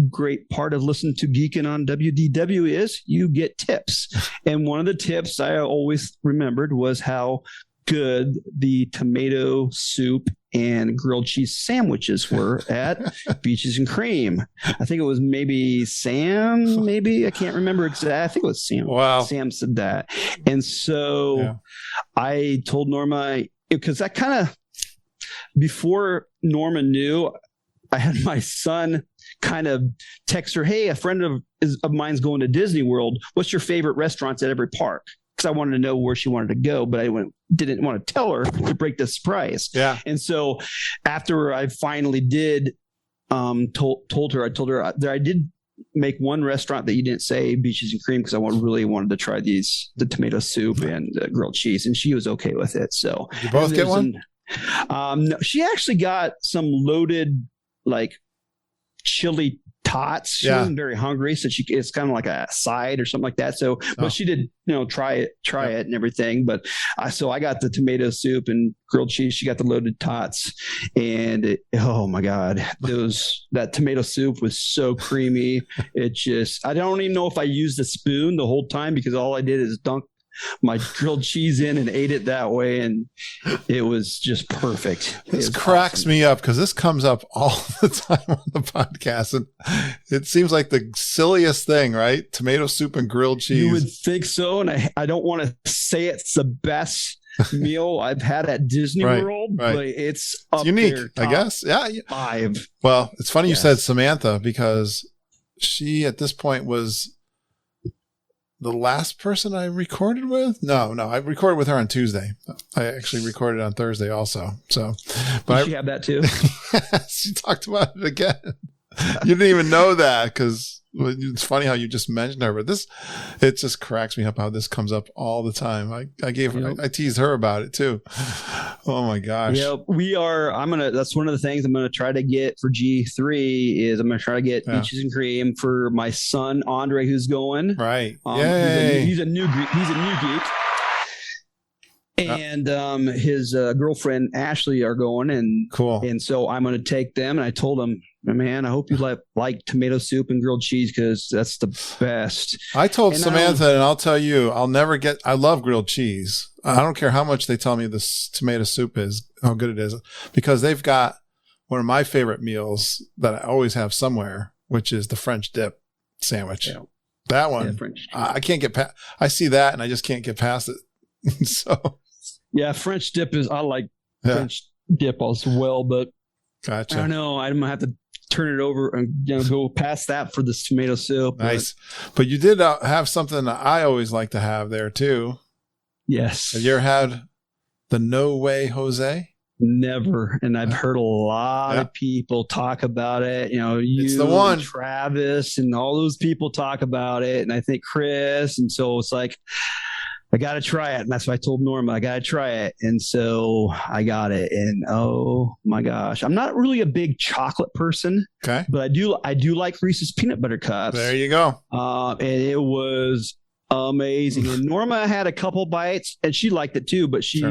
great part of listening to Geeking on WDW is you get tips. And one of the tips I always remembered was how good the tomato soup and grilled cheese sandwiches were at Beaches and Cream. I think it was maybe Sam, maybe. I can't remember exactly. I think it was Sam. Wow. Sam said that. And so I told Norma, because that kind of, before Norma knew, I had my son kind of text her, hey, a friend of mine's going to Disney World. What's your favorite restaurants at every park? Because I wanted to know where she wanted to go, but I didn't want to tell her to break the surprise. Yeah. And so after I finally did, told her that I did make one restaurant that you didn't say, Beaches and Cream, because I really wanted to try the tomato soup and grilled cheese, and she was okay with it. So you both get one? No, she actually got some loaded like chili tots. She wasn't very hungry, so it's kind of like a side or something like that. So, but she did, try it and everything. But so I got the tomato soup and grilled cheese. She got the loaded tots, and oh my God, that tomato soup was so creamy. I don't even know if I used a spoon the whole time, because all I did is dunk my grilled cheese in and ate it that way, and it was just perfect. This cracks me up, because this comes up all the time on the podcast, and it seems like the silliest thing, right? Tomato soup and grilled cheese. You would think so, and I don't want to say it's the best meal I've had at Disney World, but it's up unique, there, I guess. Yeah, 5. Well, it's funny you said Samantha, because she at this point was the last person I recorded with. No, I recorded with her on Tuesday. I actually recorded on Thursday also. So, but did she have that too? She talked about it again. You didn't even know that, because it's funny how you just mentioned her, but it just cracks me up how this comes up all the time. I teased her about it too. Oh my gosh. Yeah, that's one of the things I'm going to try to get for G3 is I'm going to try to get Beaches and Cream for my son, Andre, who's going. Right. He's a new geek. And his girlfriend Ashley are going, and cool. And so I'm going to take them. And I told him, man, I hope you like tomato soup and grilled cheese, because that's the best. I told Samantha, and I'll tell you, I love grilled cheese. I don't care how much they tell me this tomato soup is, how good it is, because they've got one of my favorite meals that I always have somewhere, which is the French dip sandwich. Yeah. That one, I can't get past. I see that and I just can't get past it. So. Yeah, French dip I like French dip as well, but gotcha. I don't know. I'm gonna have to turn it over and go past that for this tomato soup. Nice, but you did have something that I always like to have there too. Yes. Have you ever had the No Way Jose? Never, and I've heard a lot of people talk about it. It's the one. And Travis, and all those people talk about it, and I think Chris, and so it's like, I got to try it. And that's why I told Norma, I got to try it. And so I got it. And oh my gosh, I'm not really a big chocolate person. Okay. But I do like Reese's peanut butter cups. There you go. And it was amazing. And Norma had a couple bites and she liked it too, but she's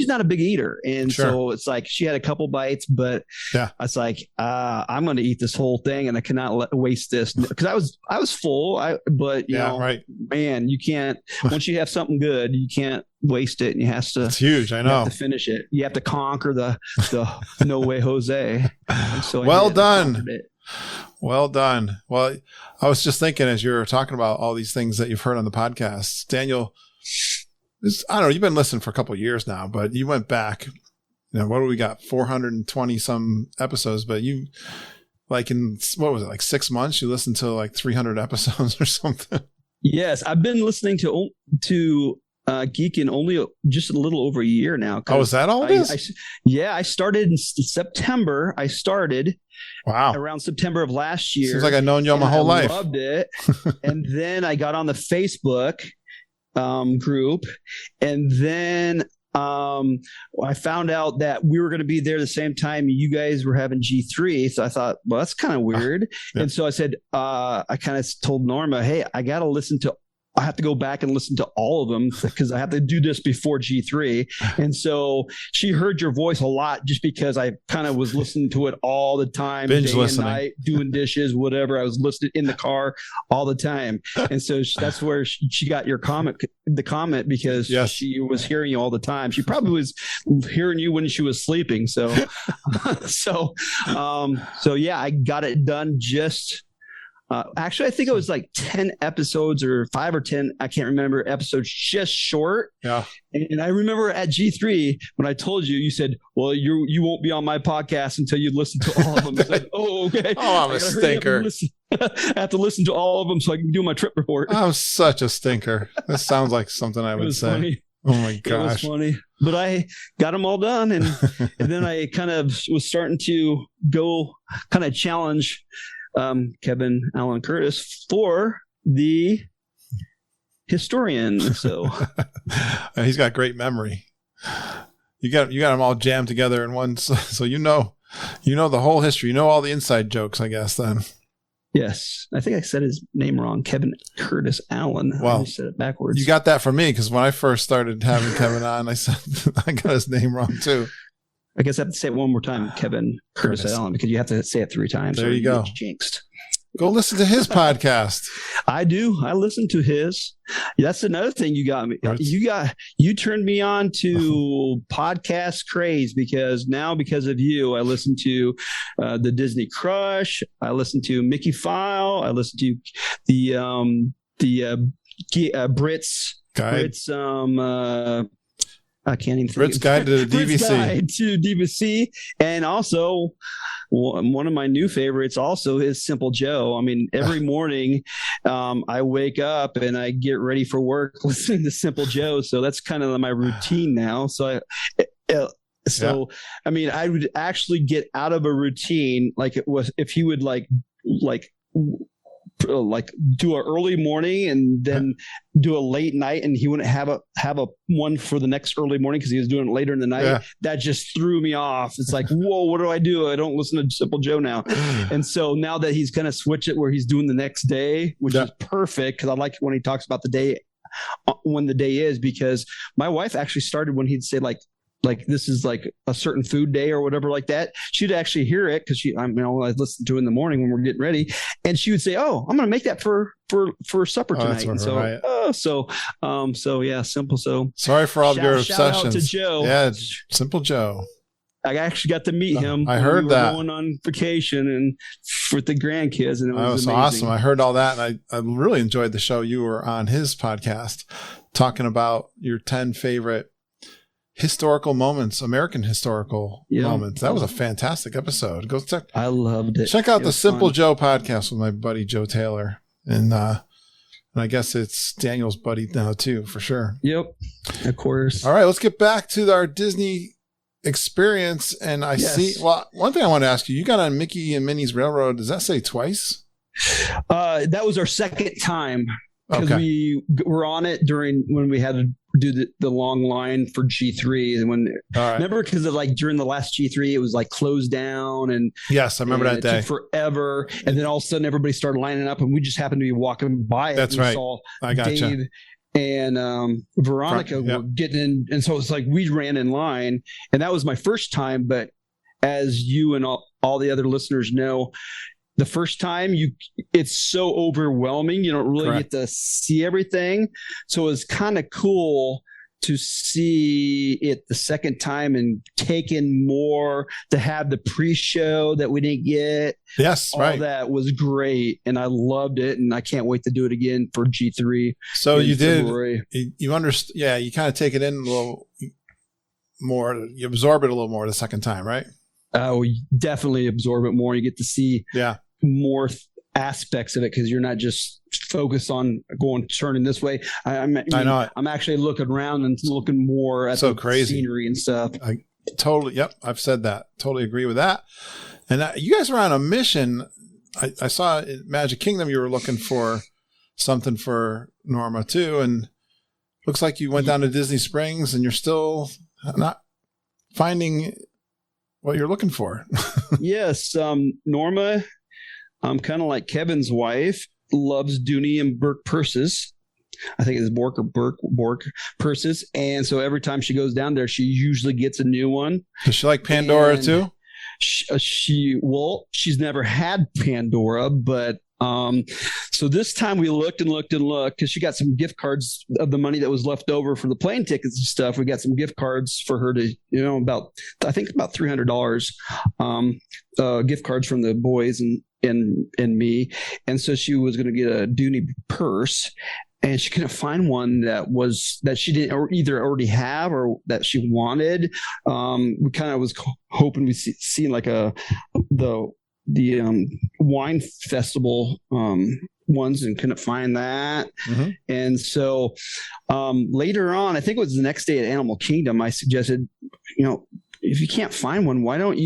not a big eater. And so it's like she had a couple bites, but I was like, I'm going to eat this whole thing and I cannot waste this, because I was full. But you know, man, you can't, once you have something good, you can't waste it, and you have to, it's huge. I know. You have to finish it. You have to conquer the No Way Jose. And so well done. Well done. Well, I was just thinking as you're talking about all these things that you've heard on the podcast, Daniel, I don't know, you've been listening for a couple of years now, but you went back, what do we got? 420 some episodes, but like in, what was it, like 6 months? You listened to like 300 episodes or something. Yes, I've been listening to Geekin only just a little over a year now. Oh, is that all it is? I started in September. I started around September of last year. Seems like I've known you my whole life. I loved it. And then I got on the Facebook group, and then I found out that we were going to be there the same time you guys were having G3. So I thought, well, that's kind of weird. Yeah. And so I said, I kind of told Norma, hey, I have to go back and listen to all of them because I have to do this before G3. And so she heard your voice a lot just because I kind of was listening to it all the time, binge day listening, and night, doing dishes, whatever. I was listening in the car all the time. And so that's where she got the comment because she was hearing you all the time. She probably was hearing you when she was sleeping. So, so yeah, I got it done just. Actually, I think it was like 10 episodes or 5 or 10. I can't remember episodes, just short. Yeah. And I remember at G3 when I told you, you said, "Well, you won't be on my podcast until you listen to all of them." I said, "Oh, okay." Oh, I'm a stinker. I have to listen to all of them so I can do my trip report. I'm such a stinker. This sounds like something I would say. Funny. Oh my gosh. It was funny. But I got them all done, and then I kind of was starting to go kind of challenge Kevin Allen Curtis for the historian. So he's got great memory. You got them all jammed together in one, so you know the whole history. You know all the inside jokes, I guess. Then yes, I think I said his name wrong. Kevin Curtis Allen. Well, I said it backwards. You got that from me because when I first started having Kevin on, I said I got his name wrong too. I guess I have to say it one more time, Kevin Curtis Allen, because you have to say it 3 times. There you go. Jinxed. Go listen to his podcast. I do. I listen to his. That's another thing you got me. You turned me on to podcast craze because of you, I listen to the Disney Crush. I listen to Mickey File. I listen to the Brits Guide. I can't even think. Brits Guide to the DVC. Guide to DVC, and also one of my new favorites also is Simple Joe. I mean, every morning I wake up and I get ready for work listening to Simple Joe. So that's kind of my routine now. I mean, I would actually get out of a routine like it was if he would like do a early morning and then do a late night, and he wouldn't have a one for the next early morning because he was doing it later in the night. Yeah. That just threw me off. It's like, whoa, what do? I don't listen to Simple Joe now. And so now that he's going to switch it where he's doing the next day, which is perfect because I like when he talks about the day when the day is, because my wife actually started when he'd say like this is like a certain food day or whatever like that. She'd actually hear it because I listen to it in the morning when we're getting ready, and she would say, "Oh, I'm going to make that for supper tonight." And so, right. So yeah, Simple. So sorry for all your obsessions. Shout out to Joe. Yeah, Simple Joe. I actually got to meet him. I heard that going on vacation and with the grandkids, and it was amazing. Awesome. I heard all that, and I really enjoyed the show. You were on his podcast talking about your 10 favorite historical moments, American historical moments. That was a fantastic episode. Go check. I loved it. Check out the Simple Joe podcast with my buddy Joe Taylor, and I guess it's Daniel's buddy now too, for sure. Yep, of course. All right, let's get back to our Disney experience. And I see. Well, one thing I want to ask you: you got on Mickey and Minnie's Railroad. Does that say twice? That was our second time. Because we were on it when we had to do the long line for G3, and remember because during the last G3 it was like closed down, and yes, I remember that day. Took forever, and then all of a sudden everybody started lining up, and we just happened to be walking by it. That's right. Saw I got Dave and Veronica were getting in, and so it's like we ran in line, and that was my first time. But as you and all the other listeners know, the first time it's so overwhelming. You don't really get to see everything. So it's kind of cool to see it the second time and take in more, to have the pre-show that we didn't get. Yes, all that was great. And I loved it. And I can't wait to do it again for G3. So you February. You understand. Yeah. You kind of take it in a little more, you absorb it a little more the second time, right? We definitely absorb it more. You get to see more aspects of it because you're not just focused on turning this way. I know it. I'm actually looking around and looking more at the scenery and stuff. I've said that. Totally agree with that. And you guys were on a mission. I saw in Magic Kingdom you were looking for something for Norma too, and looks like you went down to Disney Springs and you're still not finding what you're looking for. Yes, Norma, kind of like Kevin's wife, loves Dooney and Burke purses. I think it's Bork purses, and so every time she goes down there, she usually gets a new one. Does she like Pandora too? She's never had Pandora, but so this time we looked because she got some gift cards of the money that was left over for the plane tickets and stuff. We got some gift cards for her to, about $300 gift cards from the boys and me. And so she was going to get a Dooney purse. And she couldn't find one that she didn't either already have or that she wanted. We kind of was hoping we see like the wine festival ones and couldn't find that. Mm-hmm. And so later on, I think it was the next day at Animal Kingdom, I suggested, if you can't find one, why don't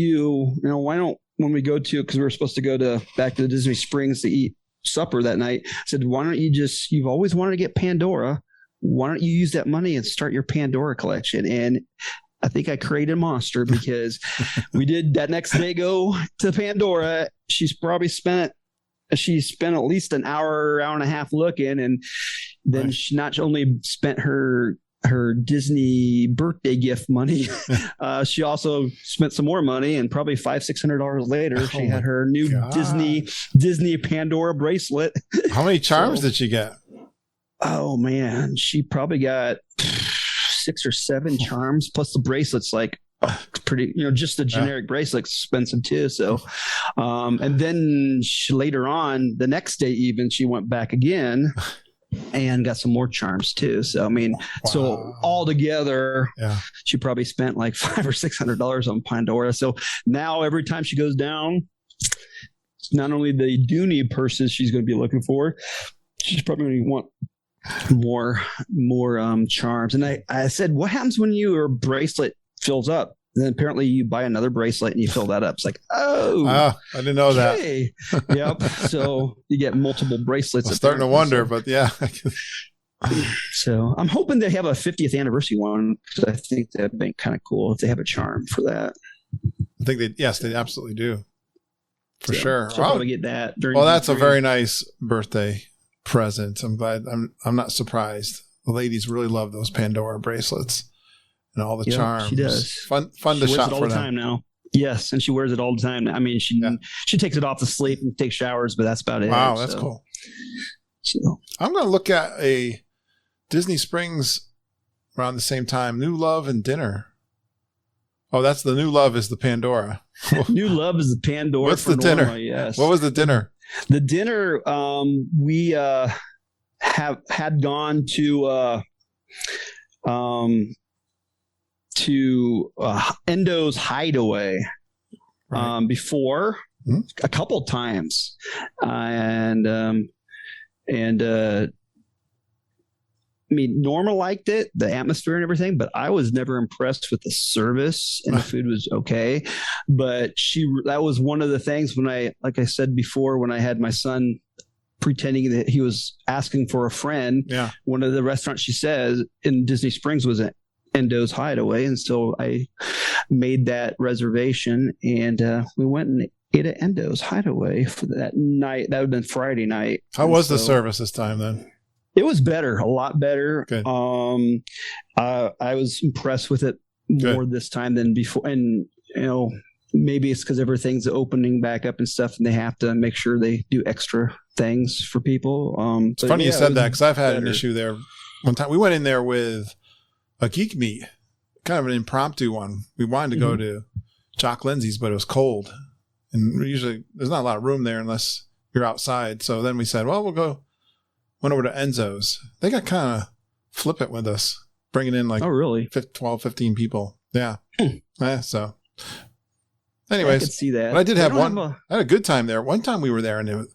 when we go to, because we were supposed to go back to the Disney Springs to eat supper that night, I said, why don't you've always wanted to get Pandora, why don't you use that money and start your Pandora collection? And I think I created a monster because we did that next day go to Pandora. She spent at least an hour and a half looking, and then she not only spent her Disney birthday gift money, she also spent some more money, and probably $500-$600 later, she had her new Disney Pandora bracelet. How many charms did she get? Oh man, she probably got 6 or 7 charms plus the bracelets. Like pretty, just the generic bracelet's expensive too. So, and then later on, the next day, even she went back again and got some more charms too. So, so all together, she probably spent like $500 or $600 on Pandora. So now every time she goes down, it's not only the Dooney purses she's going to be looking for, she's probably going to want more charms. And I said, what happens when your bracelet fills up? And then apparently you buy another bracelet and you fill that up. It's like, I didn't know that. Yep. So you get multiple bracelets. I'm starting to wonder, but yeah. So I'm hoping they have a 50th anniversary one, because I think that'd be kind of cool if they have a charm for that. I think they absolutely do. For sure. So I'll probably get that. That's a very nice birthday present. I'm glad. I'm not surprised. The ladies really love those Pandora bracelets and all the charms. She does. Fun to shop for them. She wears it all the time now. Yes, and she wears it all the time. She takes it off to sleep and takes showers, but that's about it. Wow, that's cool. So I'm going to look at a Disney Springs around the same time. New Love and Dinner. Oh, that's the New Love is the Pandora. New Love is the Pandora. What's the dinner? Norma, yes. What was the dinner? The dinner, we had gone to Endo's Hideaway before a couple times, and Norma liked it, the atmosphere and everything, but I was never impressed with the service, and the food was okay. But that was one of the things like I said before, when I had my son pretending that he was asking for a friend. Yeah. One of the restaurants she says in Disney Springs was at Endo's Hideaway. And so I made that reservation, and we went and ate at Endo's Hideaway for that night. That would have been Friday night. How was the service this time then? It was better, a lot better. Good. I was impressed with it more this time than before. And, maybe it's because everything's opening back up and stuff, and they have to make sure they do extra things for people. It's funny you said that, because I've had an issue there. One time we went in there with a geek meet, kind of an impromptu one. We wanted to go to Jock Lindsay's, but it was cold. And usually there's not a lot of room there unless you're outside. So then we said, well, went over to Enzo's. They got kind of flippant with us, bringing in like 12, 15 people. Yeah. So Anyways, I could see that. but I did have one. I had a good time there. One time we were there, and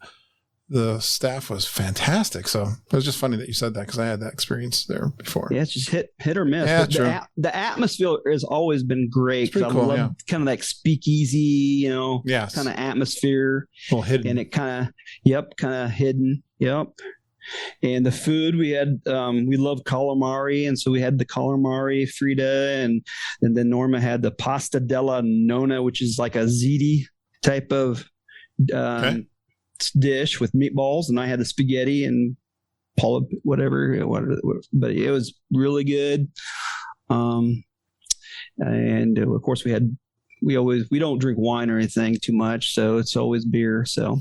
the staff was fantastic. So it was just funny that you said that because I had that experience there before. Yeah, it's just hit or miss. Yeah, but true. The atmosphere has always been great. It's pretty cool, I love kind of like speakeasy, Yes. kind of atmosphere. A little hidden. And it kind of hidden. Yep. And the food we had, we love calamari, and so we had the calamari Frida, and then Norma had the pasta della nonna, which is like a ziti type of dish with meatballs, and I had the spaghetti and whatever, but it was really good. And of course we don't drink wine or anything too much, so it's always beer. So.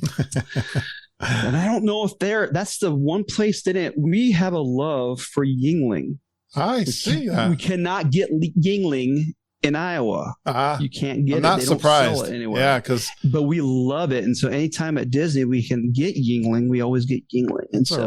And I don't know if that's the one place that we have a love for Yingling. I see that. We cannot get Yingling in Iowa. You can't get I'm it. not They surprised. Don't sell it anywhere. Yeah, but we love it. And so anytime at Disney we can get Yingling, we always get Yingling. And so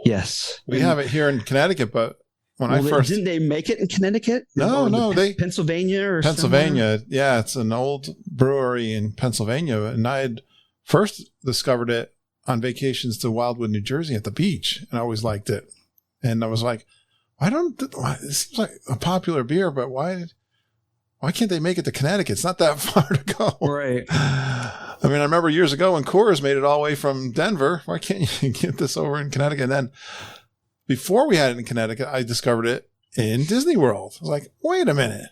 yes. We have it here in Connecticut, but didn't they make it in Connecticut? No, Pennsylvania or Pennsylvania. somewhere? Yeah, it's an old brewery in Pennsylvania, and I had first discovered it on vacations to Wildwood, New Jersey at the beach, and I always liked it. And I was like, this seems like a popular beer, but why can't they make it to Connecticut? It's not that far to go. Right. I mean, I remember years ago when Coors made it all the way from Denver. Why can't you get this over in Connecticut? And then before we had it in Connecticut, I discovered it in Disney World. I was like, wait a minute.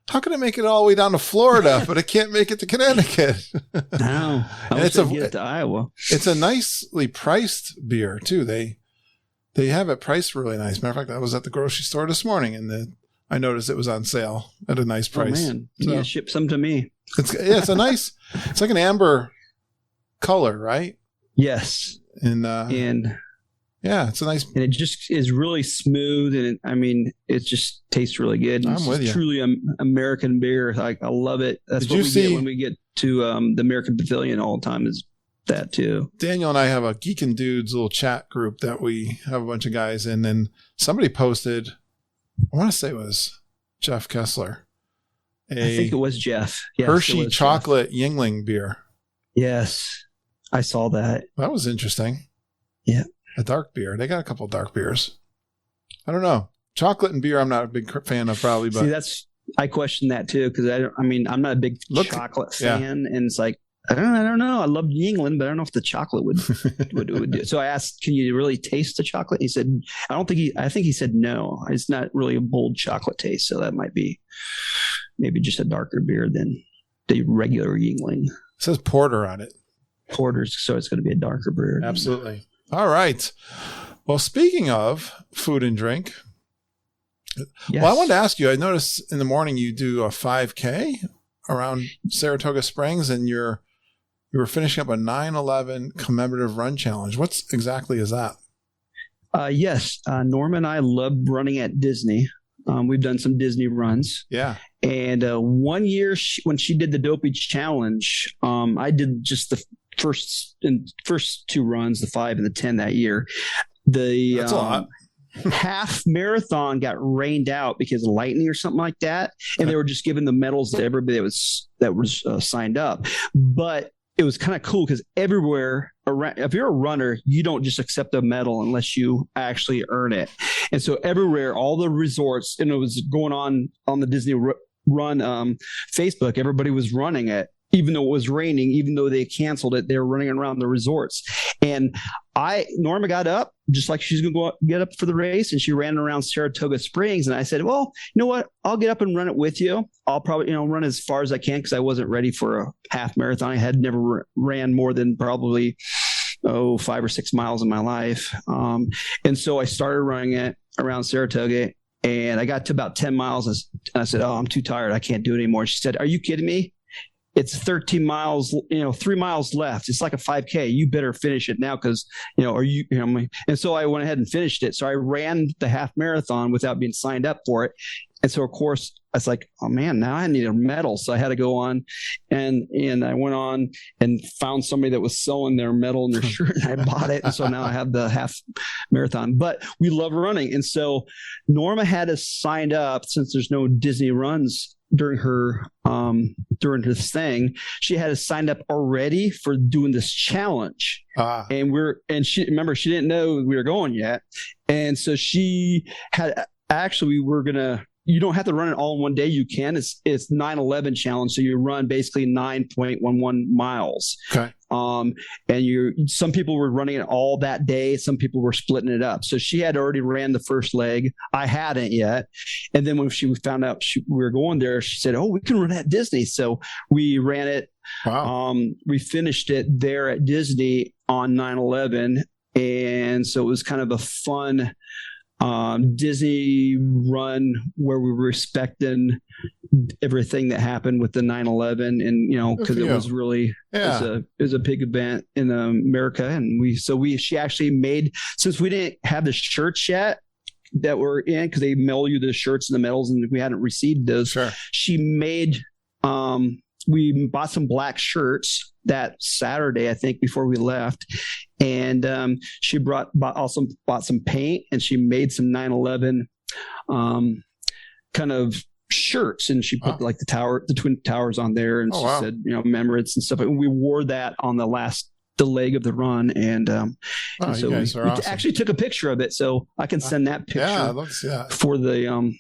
How can it make it all the way down to Florida, but it can't make it to Connecticut? No, I wish get it to Iowa. It's a nicely priced beer too. They have it priced really nice. Matter of fact, I was at the grocery store this morning, and I noticed it was on sale at a nice price. Oh man, you ship some to me. It's a nice. It's like an amber color, right? Yes, and yeah, it's a nice, and it just is really smooth, and it just tastes really good. I'm with you. Truly American beer. I love it. That's what we get when we get to the American Pavilion all the time. Is that too? Daniel and I have a Geekin' Dudes little chat group that we have a bunch of guys in, and somebody posted. I want to say it was Jeff Kessler. I think it was Jeff. Yes, Hershey chocolate Jeff. Yingling beer. Yes, I saw that. That was interesting. Yeah. A dark beer. They got a couple of dark beers. I don't know. Chocolate and beer, I'm not a big fan of, probably. But see, I question that too, because I'm not a big chocolate fan, and it's like I don't know. I love Yingling, but I don't know if the chocolate would do it. So I asked, "Can you really taste the chocolate?" He said, "I think he said no. It's not really a bold chocolate taste, so that might be maybe just a darker beer than the regular Yingling." It says porter on it. Porters, so it's going to be a darker beer. Absolutely. All right. Well, speaking of food and drink, well, I wanted to ask you, I noticed in the morning you do a 5K around Saratoga Springs, and you were finishing up a 9/11 commemorative run challenge. What exactly is that? Yes. Norma and I love running at Disney. We've done some Disney runs. Yeah. And 1 year when she did the Dopey Challenge, I did just the first two runs, the 5 and the 10 that year. That's a lot. Half marathon got rained out because of lightning or something like that, and they were just giving the medals to everybody that was signed up. But it was kind of cool because everywhere around, if you're a runner, you don't just accept a medal unless you actually earn it. And so everywhere, all the resorts, and it was going on the Disney Run Facebook, everybody was running it. Even though it was raining, even though they canceled it, they were running around the resorts. And Norma got up just like she's going to get up for the race, and she ran around Saratoga Springs. And I said, well, you know what? I'll get up and run it with you. I'll probably, run as far as I can because I wasn't ready for a half marathon. I had never ran more than probably 5 or 6 miles in my life. And so I started running it around Saratoga, and I got to about 10 miles, and I said, oh, I'm too tired. I can't do it anymore. She said, are you kidding me? It's 13 miles, 3 miles left. It's like a 5K. You better finish it now because, and so I went ahead and finished it. So I ran the half marathon without being signed up for it. And so, of course, I was like, oh, man, now I need a medal. So I had to go on and I went on and found somebody that was selling their medal and their shirt, and I bought it. And so now I have the half marathon. But we love running. And so Norma had us signed up since there's no Disney runs during this thing, she had us signed up already for doing this challenge. And she didn't know we were going yet. And so she had you don't have to run it all in one day. You can. It's 9/11 challenge. So you run basically 9.11 miles. Okay. And some people were running it all that day. Some people were splitting it up. So she had already ran the first leg. I hadn't yet. And then when she found out we were going there, she said, "Oh, we can run at Disney." So we ran it. Wow. We finished it there at Disney on 9/11. And so it was kind of a fun Disney run where we were respecting everything that happened with the 9/11, and because it was really it was a big event in America, and she actually made, since we didn't have the shirts yet that were in, because they mail you the shirts and the medals, and we hadn't received those. Sure. She made we bought some black shirts that Saturday, I think, before we left. And she bought some paint, and she made some 9/11 kind of shirts, and she put like the Twin Towers on there, and she said, commemorates and stuff. And we wore that on the leg of the run, and so we awesome. Actually took a picture of it, so I can send that picture. I'd love to see that. For the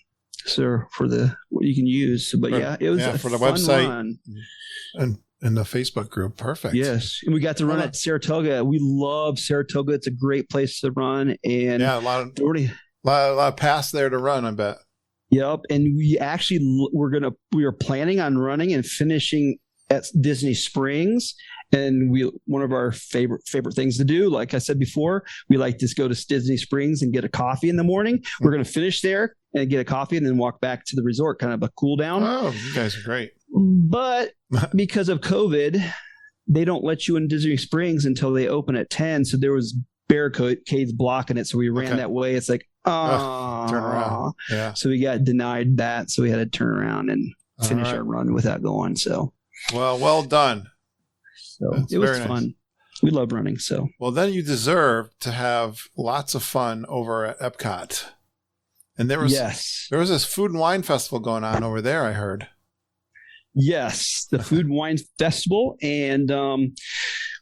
for the what you can use. But it was for the fun website run. and the Facebook group. Perfect. Yes, and we got to run at Saratoga. We love Saratoga. It's a great place to run, and a lot of paths there to run, I bet. Yep, and we actually we were planning on running and finishing at Disney Springs. And one of our favorite things to do, like I said before, we like to go to Disney Springs and get a coffee in the morning. We're going to finish there and get a coffee and then walk back to the resort, kind of a cool down. Oh, you guys are great. But because of COVID, they don't let you in Disney Springs until they open at 10. So there was barricades blocking it. So we ran that way. It's like, turn around. Yeah. So we got denied that. So we had to turn around and finish our run without going. So, well done. So it was fun. Nice. We love running. So, well, then you deserve to have lots of fun over at Epcot. And there was this food and wine festival going on over there, I heard. Yes, the Food and Wine Festival. And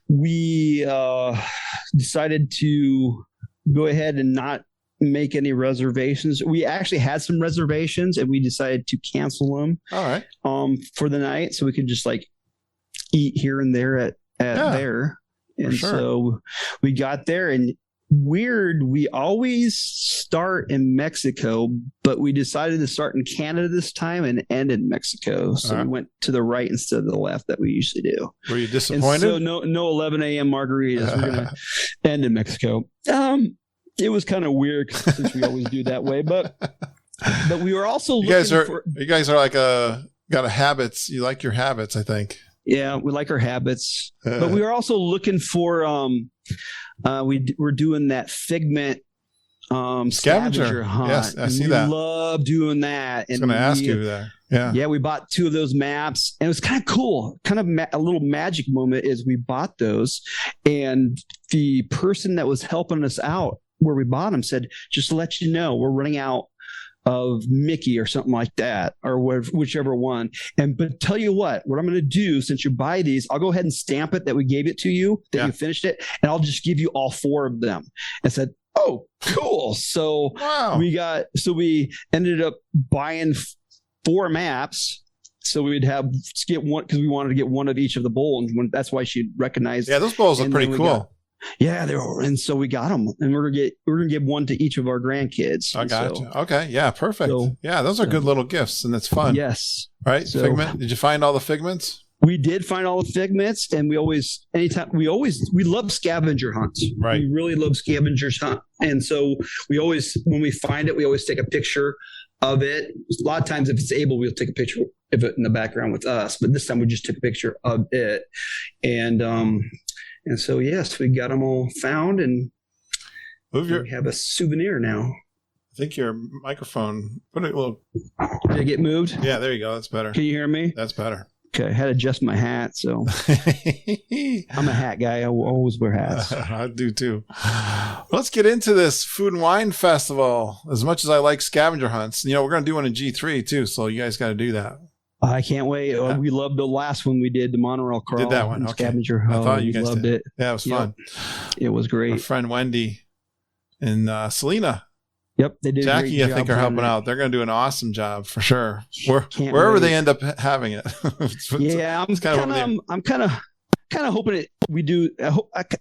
we decided to go ahead and not make any reservations. We actually had some reservations, and we decided to cancel them. All right. For the night, so we could just like eat here and there at there. And so we got there, and we always start in Mexico, but we decided to start in Canada this time and end in Mexico. So we went to the right instead of the left that we usually do. Were you disappointed? And so no 11 a.m. margaritas. We're going to end in Mexico. It was kind of weird since we always do that way, but we were also you guys are like got a habits. You like your habits, I think. Yeah, we like our habits, but we were also looking for. We're doing that Figment scavenger hunt. Yes, I see that. We love doing that. I was going to ask you that. Yeah, we bought 2 of those maps, and it was kind of cool. Kind of a little magic moment is we bought those, and the person that was helping us out where we bought them said, "Just to let you know, we're running out of Mickey or something like that, or whichever one. But tell you what I'm going to do, since you buy these, I'll go ahead and stamp it that we gave it to you, that you finished it, and I'll just give you all 4 of them." And said, "Oh, cool." So we ended up buying 4 maps. So we'd get one, because we wanted to get one of each of the bowls. And that's why she recognized. Yeah, those bowls are pretty cool. They were, and so we got them, and we're gonna give one to each of our grandkids. I got you. Okay, yeah, perfect. Those are good little gifts, and it's fun. Yes, right. Figment. Did you find all the figments? We did find all the figments, and we love scavenger hunts. Right, we really love scavengers hunt, and so when we find it, we always take a picture of it. A lot of times, if it's able, we'll take a picture of it in the background with us. But this time, we just took a picture of it, and so, yes, we got them all found, and we have a souvenir now. I think your microphone, put it a little. Did it get moved? Yeah, there you go. That's better. Can you hear me? That's better. Okay, I had to adjust my hat, so I'm a hat guy. I will always wear hats. I do too. Let's get into this Food and Wine Festival. As much as I like scavenger hunts, we're going to do one in G3 too, so you guys got to do that. I can't wait. We loved the last one we did, the monorail crawl. Did that one? Okay. Scavenger. I thought you we guys loved did. it. Yeah, it was fun. It was great. Our friend Wendy and Selena. Yep, they did. Jackie, I think, are helping out. They're going to do an awesome job for sure. Wherever they end up having it. I'm kind of hoping we do.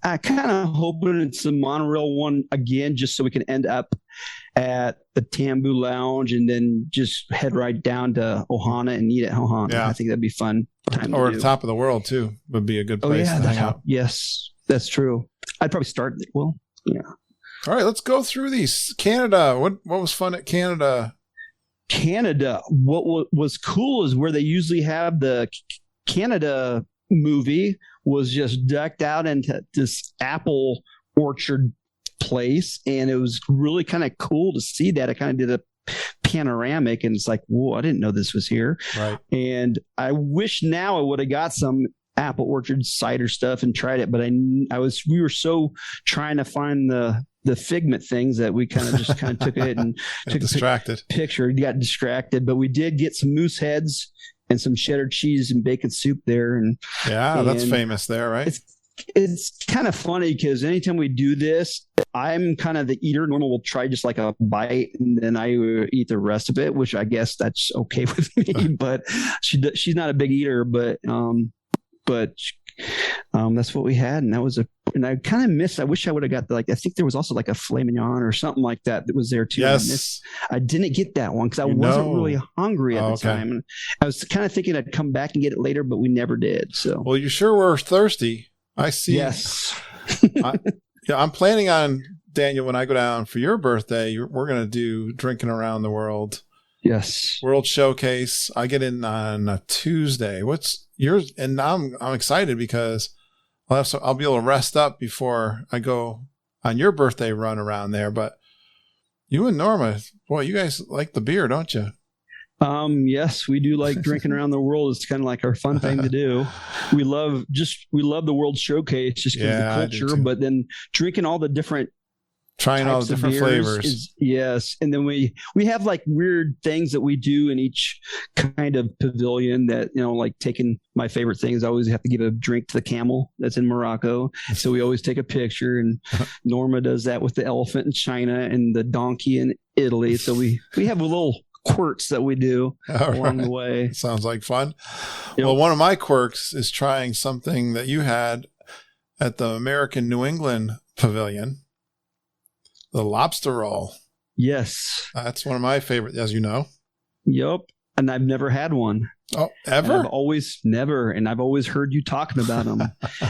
I kind of hoping it's the monorail one again, just so we can end up at the Tambu Lounge and then just head right down to Ohana and eat at Ohana. Yeah. I think that'd be fun. Or the top of the world too would be a good place to hang out. Yes, that's true. I'd probably start. Well, yeah. All right, let's go through these. Canada. What was fun at Canada? Canada. What was cool is where they usually have the Canada movie was just decked out into this apple orchard place, and it was really kind of cool to see that. I kind of did a panoramic, and it's like, whoa, I didn't know this was here. Right. And I wish now I would have got some apple orchard cider stuff and tried it, but we were so trying to find the Figment things that we kind of took it and took distracted. A picture. Got distracted, but we did get some moose heads and some cheddar cheese and bacon soup there. And that's famous there, right? It's kind of funny because anytime we do this, I'm kind of the eater. Normally we'll try just like a bite and then I eat the rest of it, which I guess that's okay with me. But she's not a big eater, but that's what we had, and and I kind of missed. I wish I would have got I think there was also like a filet mignon or something like that was there too. Yes, I didn't get that one because I wasn't really hungry at the time, and I was kind of thinking I'd come back and get it later, but we never did. So, well, you sure were thirsty. I see. Yes. I'm planning on, Daniel, when I go down for your birthday, we're going to do Drinking Around the World. Yes. World Showcase. I get in on a Tuesday. What's yours? And now I'm excited because I'll be able to rest up before I go on your birthday run around there. But you and Norma, boy, you guys like the beer, don't you? Yes, we do like drinking around the world. It's kind of like our fun thing to do. We love the World Showcase just because of the culture, but then drinking all the different trying all the different flavors. Yes. And then we have like weird things that we do in each kind of pavilion that, like taking my favorite things. I always have to give a drink to the camel that's in Morocco. So we always take a picture, and Norma does that with the elephant in China and the donkey in Italy. So we have a little quirks that we do along the way. Sounds like fun. Yep. Well, one of my quirks is trying something that you had at the American New England Pavilion. The lobster roll. Yes. That's one of my favorite, as you know. Yep. And I've never had one. Oh, ever? I've always heard you talking about them.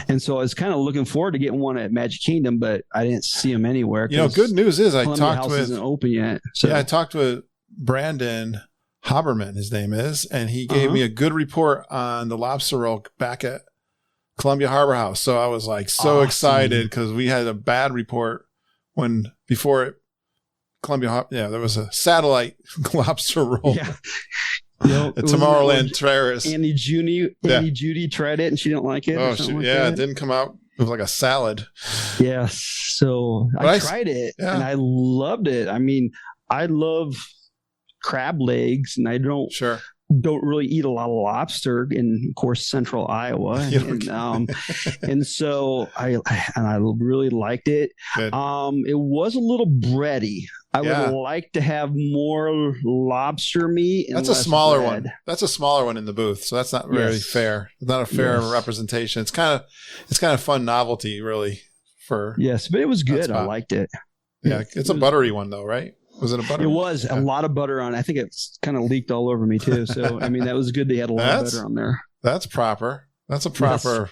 And so I was kind of looking forward to getting one at Magic Kingdom, but I didn't see them anywhere. Good news is Columbia House isn't open yet. So. Yeah, I talked with Brandon Haberman, his name is, and he gave me a good report on the lobster roll back at Columbia Harbor House. So I was like so excited because we had a bad report before Columbia, there was a satellite lobster roll. Yeah. At Tomorrowland Terrace. Annie Judy tried it and she didn't like it. It didn't come out. It was like a salad. Yes. So I tried it and I loved it. I mean, I love crab legs, and I don't really eat a lot of lobster in, of course, central Iowa. And so I really liked it. Good. It was a little bready. I would like to have more lobster meat. That's a smaller one. That's a smaller one in the booth. So that's not very fair. It's not a fair representation. It's kind of fun novelty, really. But it was good. I liked it. Yeah. It's a buttery one though, right? Was it a butter? It was a lot of butter on it. I think it's kind of leaked all over me too. So, I mean, that was good. They had a lot of butter on there. That's proper. That's a proper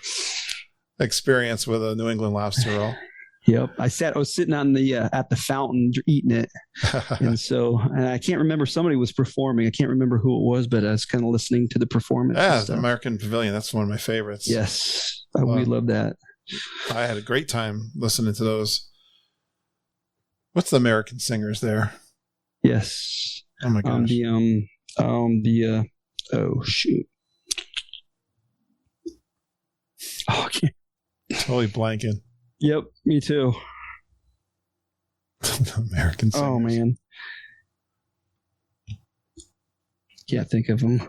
experience with a New England lobster roll. Yep. I was sitting on the, at the fountain eating it. And I can't remember, somebody was performing. I can't remember who it was, but I was kind of listening to the performance. Yeah. The American Pavilion. That's one of my favorites. Yes. We love that. I had a great time listening to those. What's the American singers there? Yes. Oh my gosh. Oh shoot. Oh, I can't. Totally blanking. Yep, me too. American singers. Oh man. Can't think of them.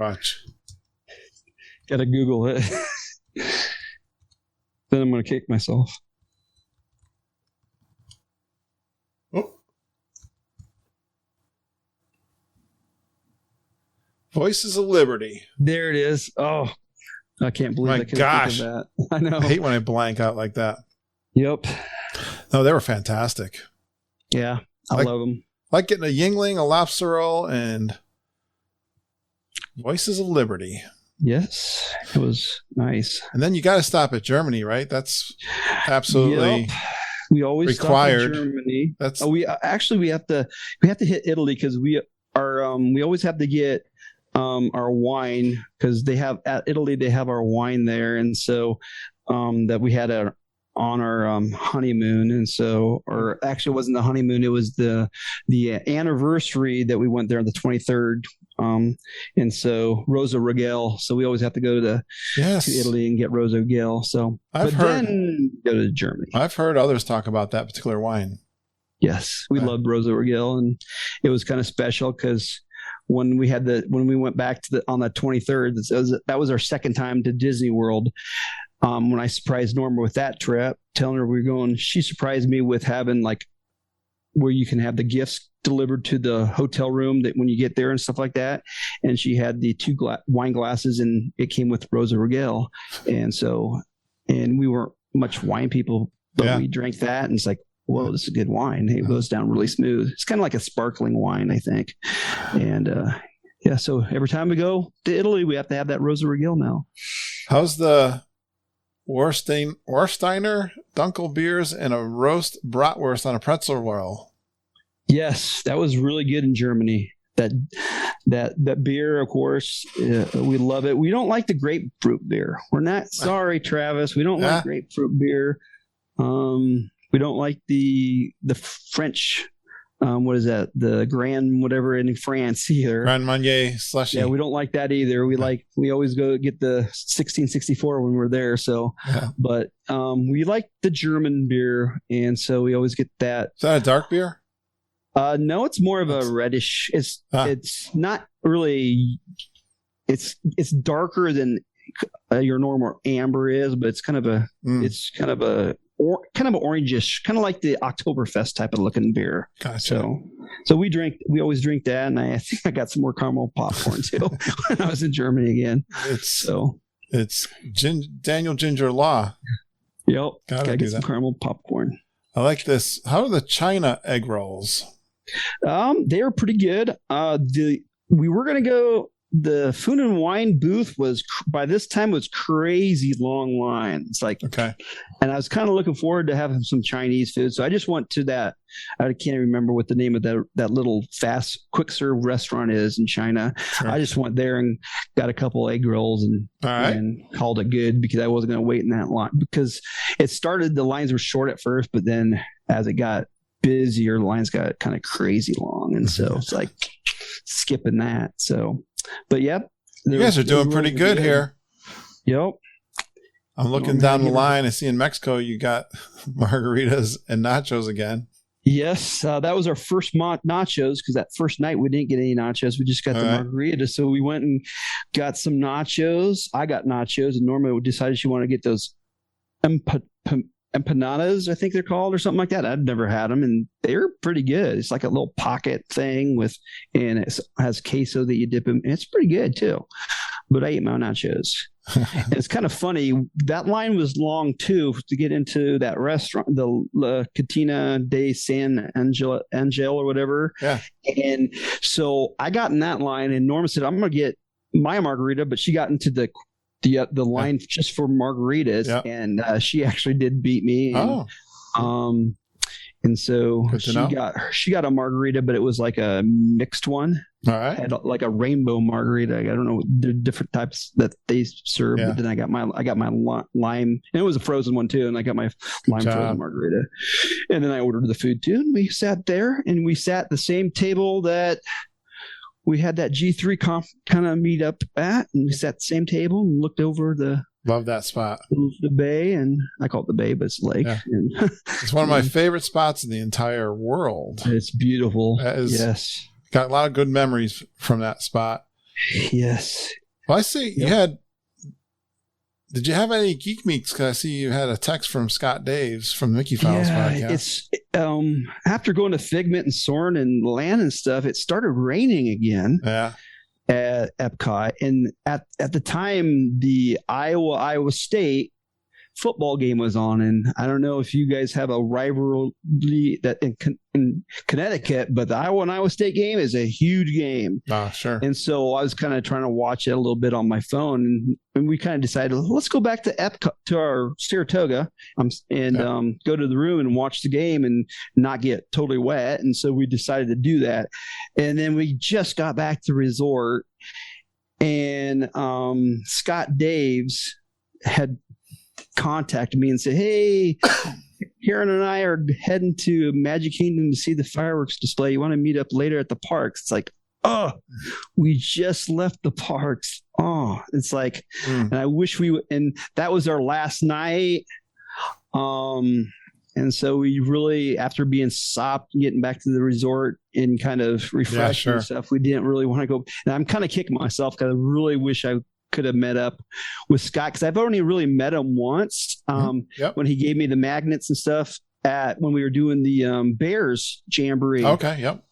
Watch. Gotta Google it. Then I'm gonna kick myself. Oh. Voices of Liberty. There it is. Oh, I can't believe I couldn't think of that. I know. I hate when I blank out like that. Yep. No, they were fantastic. Yeah, I love them. Like getting a Yingling, a lobster roll, and Voices of Liberty. Yes, it was nice. And then you got to stop at Germany, right? That's absolutely we always required. Stop in Germany. That's we have to hit Italy because we always have to get our wine because at Italy they have our wine there, and so that we had on our honeymoon, and so, or actually it wasn't the honeymoon, it was the anniversary that we went there on the 23rd, and so Rosa Regale, so we always have to go to Italy and get Rosa Regale, so then go to Germany. I've heard others talk about that particular wine. Yes, we loved Rosa Regale, and it was kind of special because when we went back on the 23rd, that was our second time to Disney World. When I surprised Norma with that trip, telling her we were going, she surprised me with having like where you can have the gifts delivered to the hotel room that when you get there and stuff like that. And she had the two wine glasses, and it came with Rosa Regale. And we weren't much wine people, but we drank that, and it's like, whoa, this is good wine. It goes down really smooth. It's kind of like a sparkling wine, I think. And so every time we go to Italy, we have to have that Rosa Regale now. How's the Warsteiner Dunkel beers and a roast bratwurst on a pretzel roll? Yes, that was really good in Germany. That beer, of course, we love it. We don't like the grapefruit beer. We're not sorry, Travis. We don't like grapefruit beer. We don't like the French. What is that? The Grand whatever in France either. Grand Marnier slushy. Yeah, we don't like that either. We always go get the 1664 when we're there. So, but we like the German beer, and so we always get that. Is that a dark beer? No, it's more of a reddish. It's not really. It's darker than your normal amber is, but it's kind of a orangish, kind of like the Oktoberfest type of looking beer. Gotcha. So we always drink that, and I think I got some more caramel popcorn too when I was in Germany again. It's Daniel Ginger Law. Yep. Gotta get some caramel popcorn. I like this. How are the China egg rolls? They were pretty good. We were gonna go. The food and wine booth by this time was crazy long line. It's like, and I was kind of looking forward to having some Chinese food. So I just went to that. I can't even remember what the name of that little fast quick serve restaurant is in China. Sure. I just went there and got a couple egg rolls and called it good because I wasn't going to wait in that line because the lines were short at first, but then as it got busier, the lines got kind of crazy long. And so it's like skipping that. So, but yep. You guys are doing pretty good here. Yep. I'm looking down the line. I see in Mexico you got margaritas and nachos again. Yes, that was our first nachos because that first night we didn't get any nachos. We just got the margarita. So we went and got some nachos. I got nachos, and Norma decided she wanted to get those empanadas, I think they're called, or something like that. I'd never had them, and they're pretty good. It's like a little pocket thing and it has queso that you dip in. And it's pretty good too. But I ate my nachos. It's kind of funny. That line was long too to get into that restaurant, the La Cantina de San Angel or whatever. Yeah. And so I got in that line, and Norma said, "I'm going to get my margarita," but she got into the line just for margaritas, and she actually did beat me. And so she got a margarita, but it was like a mixed one. All right, had like a rainbow margarita. I don't know the different types that they serve, but then I got my lime, and it was a frozen one too, and I got my lime frozen margarita. And then I ordered the food too, and we sat there, and we sat the same table that we had that G3 kind of meet up at, and we sat at the same table and looked over love that spot, the bay, and I call it the bay, but it's the lake. Yeah. It's one of my favorite spots in the entire world. It's beautiful. Got a lot of good memories from that spot. Yes. Well, I see you had. Did you have any Geek Meeks? Because I see you had a text from Scott Daves from the Mickey Files podcast. It's after going to Figment and Soren and Land and stuff, it started raining again. Yeah. At Epcot, and at the time, the Iowa State football game was on, and I don't know if you guys have a rivalry that in Connecticut, but the Iowa State game is a huge game. Oh, sure. And so I was kind of trying to watch it a little bit on my phone, and we kind of decided, let's go back to Epcot, to our Saratoga, and go to the room and watch the game and not get totally wet. And so we decided to do that. And then we just got back to the resort, and Scott Daves had contacted me and said, hey, Karen and I are heading to Magic Kingdom to see the fireworks display. You want to meet up later at the parks? It's like, oh, we just left the parks. Oh, it's like, and I wish we would, and that was our last night. And so we really, after being sopped, getting back to the resort and kind of refreshing and stuff, we didn't really want to go. And I'm kind of kicking myself because I really wish I could have met up with Scott, because I've only really met him once when he gave me the magnets and stuff when we were doing the Bears Jamboree. Okay, yep.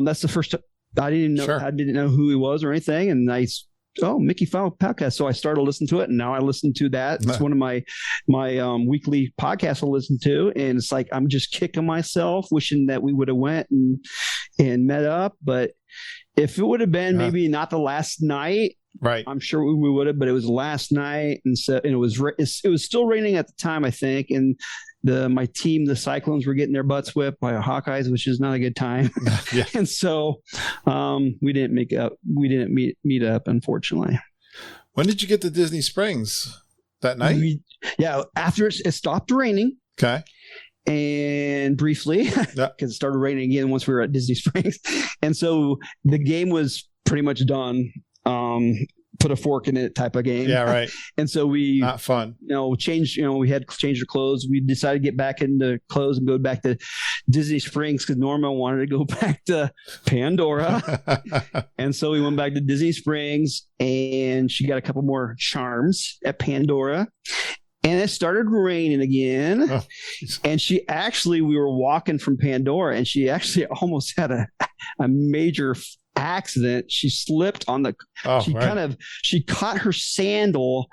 That's the first. I didn't know who he was or anything, and Mickey Fowl podcast. So I started listening to it, and now I listen to that. It's one of my weekly podcasts I listen to, and it's like I'm just kicking myself, wishing that we would have went and met up. But if it would have been maybe not the last night, right? I'm sure we would have. But it was last night, and so it was still raining at the time, I think, and my team, the Cyclones, were getting their butts whipped by Hawkeyes, which is not a good time. Yeah. And so we didn't meet up, unfortunately. When did you get to Disney Springs? That night? After it stopped raining. Okay. And briefly, because it started raining again once we were at Disney Springs. And so the game was pretty much done. Put a fork in it type of game. Yeah, right. And so we not fun. we had to change our clothes. We decided to get back into clothes and go back to Disney Springs because Norma wanted to go back to Pandora. And so we went back to Disney Springs, and she got a couple more charms at Pandora. And it started raining again. Oh, and we were walking from Pandora, and she actually almost had a major accident. She slipped on she caught her sandal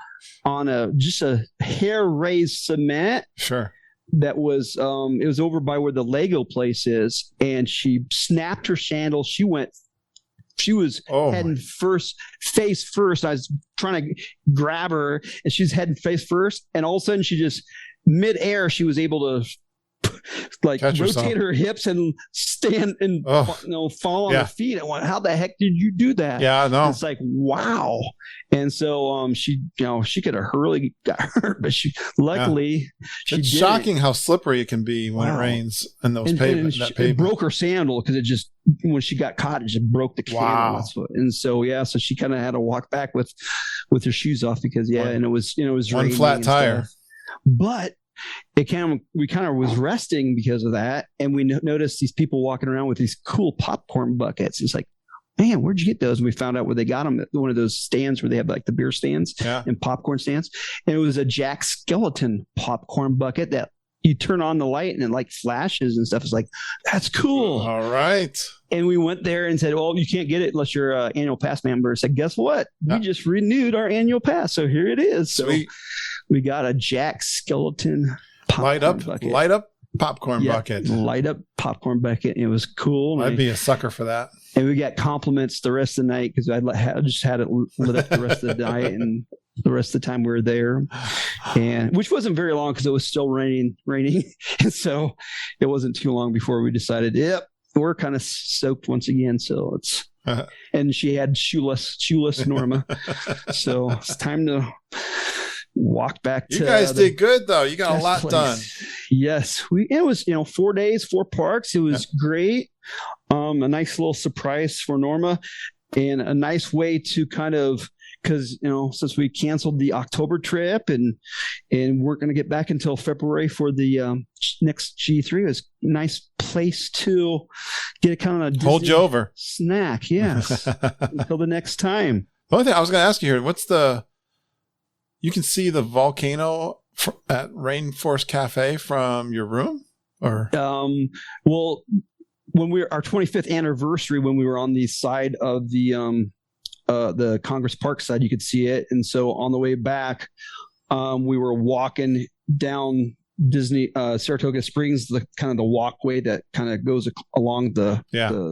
on just a hair raised cement. Sure. That was it was over by where the Lego place is, and she snapped her sandal. She was heading face first. I was trying to grab her, and she was heading face first, and all of a sudden she just midair, she was able to rotate her hips and stand and fall on her feet. I went, how the heck did you do that? Yeah, I know. It's like, wow. And so she could have really got hurt, but luckily it's shocking how slippery it can be when it rains in those pavements. It broke her sandal because it just, when she got caught, it just broke the candle. Wow. And so so she kind of had to walk back with her shoes off because and it was one flat tire. But we kind of was resting because of that, and we noticed these people walking around with these cool popcorn buckets. It's like, man, where'd you get those? And we found out where they got them at one of those stands where they have like the beer stands and popcorn stands. And it was a Jack Skeleton popcorn bucket that you turn on the light and it like flashes and stuff. It's like, that's cool. All right. And we went there and said, well, you can't get it unless you're an annual pass member. I said, guess what? We just renewed our annual pass. So here it is. Sweet. So we got a Jack Skeleton popcorn bucket. Light up popcorn bucket. Light up popcorn bucket. It was cool. I'd be a sucker for that. And we got compliments the rest of the night because I just had it lit up the rest of the night and the rest of the time we were there, and which wasn't very long because it was still raining. And so it wasn't too long before we decided, we're kind of soaked once again. So it's, and she had shoeless Norma. So it's time to walk back to. You guys did good though. You got a lot done. Yes. It was, 4 days, 4 parks. It was great. A nice little surprise for Norma and a nice way to kind of, because since we canceled the October trip and weren't going to get back until February for the next G3, it was a nice place to get a kind of hold you over snack. Yes. Until the next time. The only thing I was going to ask you here, you can see the volcano at Rainforest Cafe from your room, or? Well, when our 25th anniversary, when we were on the side of the Congress Park side, you could see it. And so on the way back, we were walking down Saratoga Springs, the kind of the walkway that kind of goes along the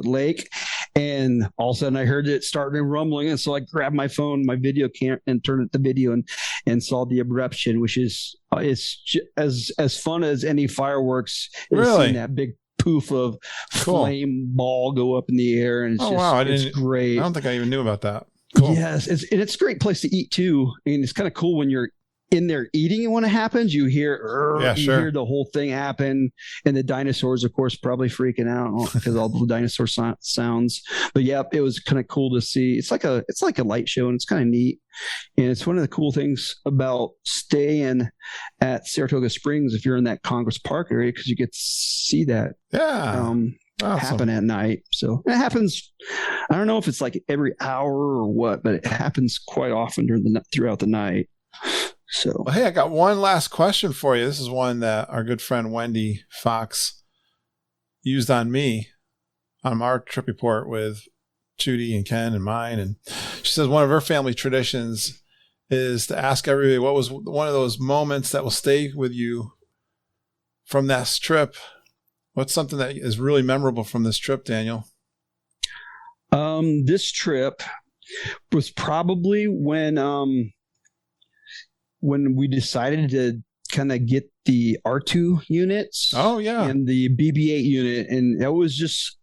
lake. And all of a sudden I heard it starting rumbling. And so I grabbed my phone, my video camera, and turned it to video and saw the eruption, which is as fun as any fireworks. Really? Seeing that big poof of flame ball go up in the air. And it's great. I don't think I even knew about that. Cool. Yes. It's a great place to eat too. And it's kind of cool when you're in there eating, and when it happens, you hear hear the whole thing happen, and the dinosaurs, of course, probably freaking out because all the dinosaur sounds. But yeah, it was kind of cool to see. It's like a light show, and it's kind of neat. And it's one of the cool things about staying at Saratoga Springs if you're in that Congress Park area, because you get to see that. Happen at night. So it happens. I don't know if it's like every hour or what, but it happens quite often throughout the night. So, well, hey, I got one last question for you. This is one that our good friend Wendy Fox used on me on our trip report with Judy and Ken and mine. And she says one of her family traditions is to ask everybody what was one of those moments that will stay with you from this trip. What's something that is really memorable from this trip, Daniel? This trip was probably when we decided to kind of get the R2 units. Oh, yeah. And the BB-8 unit. And that was just,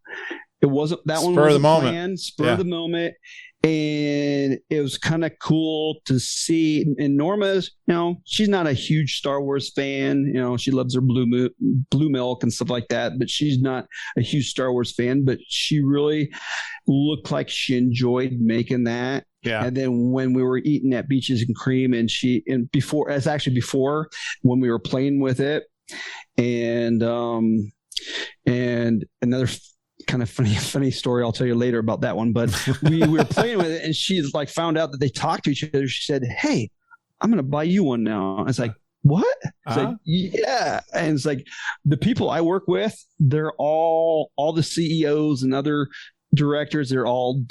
it wasn't, that one spur was of the moment. Planned, spur of the moment. And it was kind of cool to see. And Norma's, she's not a huge Star Wars fan. She loves her blue milk and stuff like that, but she's not a huge Star Wars fan. But she really looked like she enjoyed making that. Yeah. And then when we were eating at Beaches and Cream, before when we were playing with it, and another kind of funny story I'll tell you later about that one. But we were playing with it, and she like found out that they talked to each other. She said, "Hey, I'm going to buy you one now." I was like, "What?" It's like, yeah. And it's like the people I work with, they're all the CEOs and other directors, they're all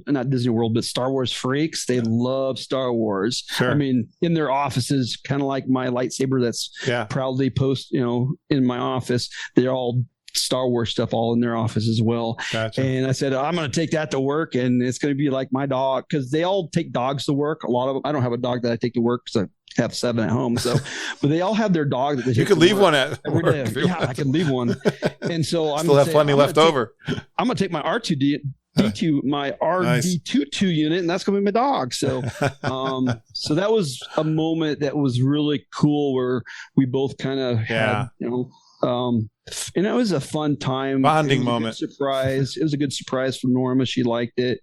not Disney World, but Star Wars freaks. They love Star Wars. Sure. I mean, in their offices, kind of like my lightsaber that's proudly in my office, they're all Star Wars stuff all in their office as well. Gotcha. And I said, I'm going to take that to work, and it's going to be like my dog, because they all take dogs to work. A lot of them. I don't have a dog that I take to work because I have 7 at home. So, but they all have their dog that they take. You could leave one at every work. day. Yeah, I could leave one. And so I'm still have plenty left over. I'm going to take my R2D2, my RD22 unit, and that's going to be my dog. So, so that was a moment that was really cool where we both kind of had, and it was a fun time. Bonding moment. Surprise. It was a good surprise for Norma. She liked it.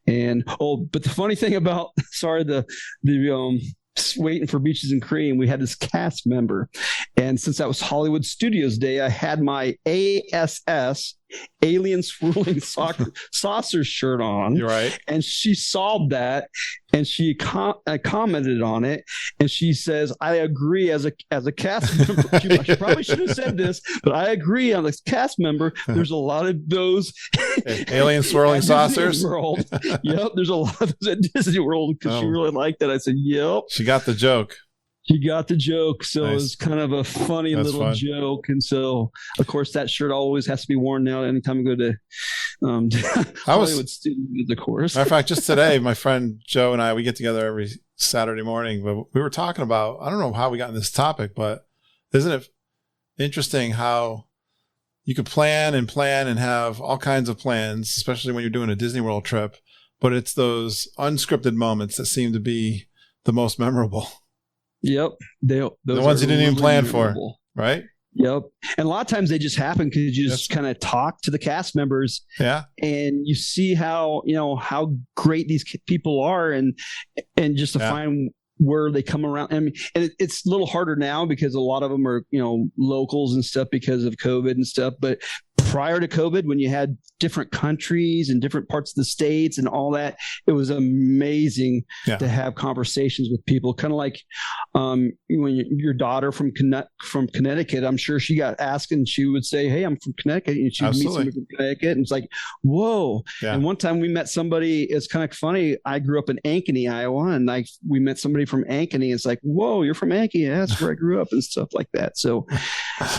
And, but the funny thing about, waiting for Beaches and Cream, we had this cast member, and since that was Hollywood Studios Day, I had my ASS Alien Swirling Saucer shirt on. You're right. And she saw that, and she commented on it, and she says, "I agree as a cast member." She probably should have said this, but I agree on this cast member. There's a lot of those alien swirling saucers. World. Yep, there's a lot of those at Disney World because she really liked that. I said, "Yep." She got the joke. She got the joke, so nice. It was kind of a funny little joke, and so of course that shirt always has to be worn now anytime I go to Hollywood Studios, of course. Matter of fact, just today, my friend Joe and we get together every Saturday morning, but we were talking about, I don't know how we got in this topic, but isn't it interesting how you could plan and have all kinds of plans, especially when you're doing a Disney World trip, but it's those unscripted moments that seem to be the most memorable. Yep. The ones you didn't even plan for, right? Yep. And a lot of times they just happen because you just kind of talk to the cast members. Yeah. And you see how great these people are, and just to find where they come around. I mean, and it's a little harder now because a lot of them are, locals and stuff because of COVID and stuff. But prior to COVID, when you had different countries and different parts of the states and all that, it was amazing to have conversations with people. Kind of like when your daughter from Connecticut, I'm sure she got asked and she would say, "Hey, I'm from Connecticut," and she would meet somebody from Connecticut, and it's like, whoa. Yeah. And one time we met somebody. It's kind of funny. I grew up in Ankeny, Iowa, and we met somebody from Ankeny. It's like, whoa, you're from Ankeny? Yeah, that's where I grew up and stuff like that. So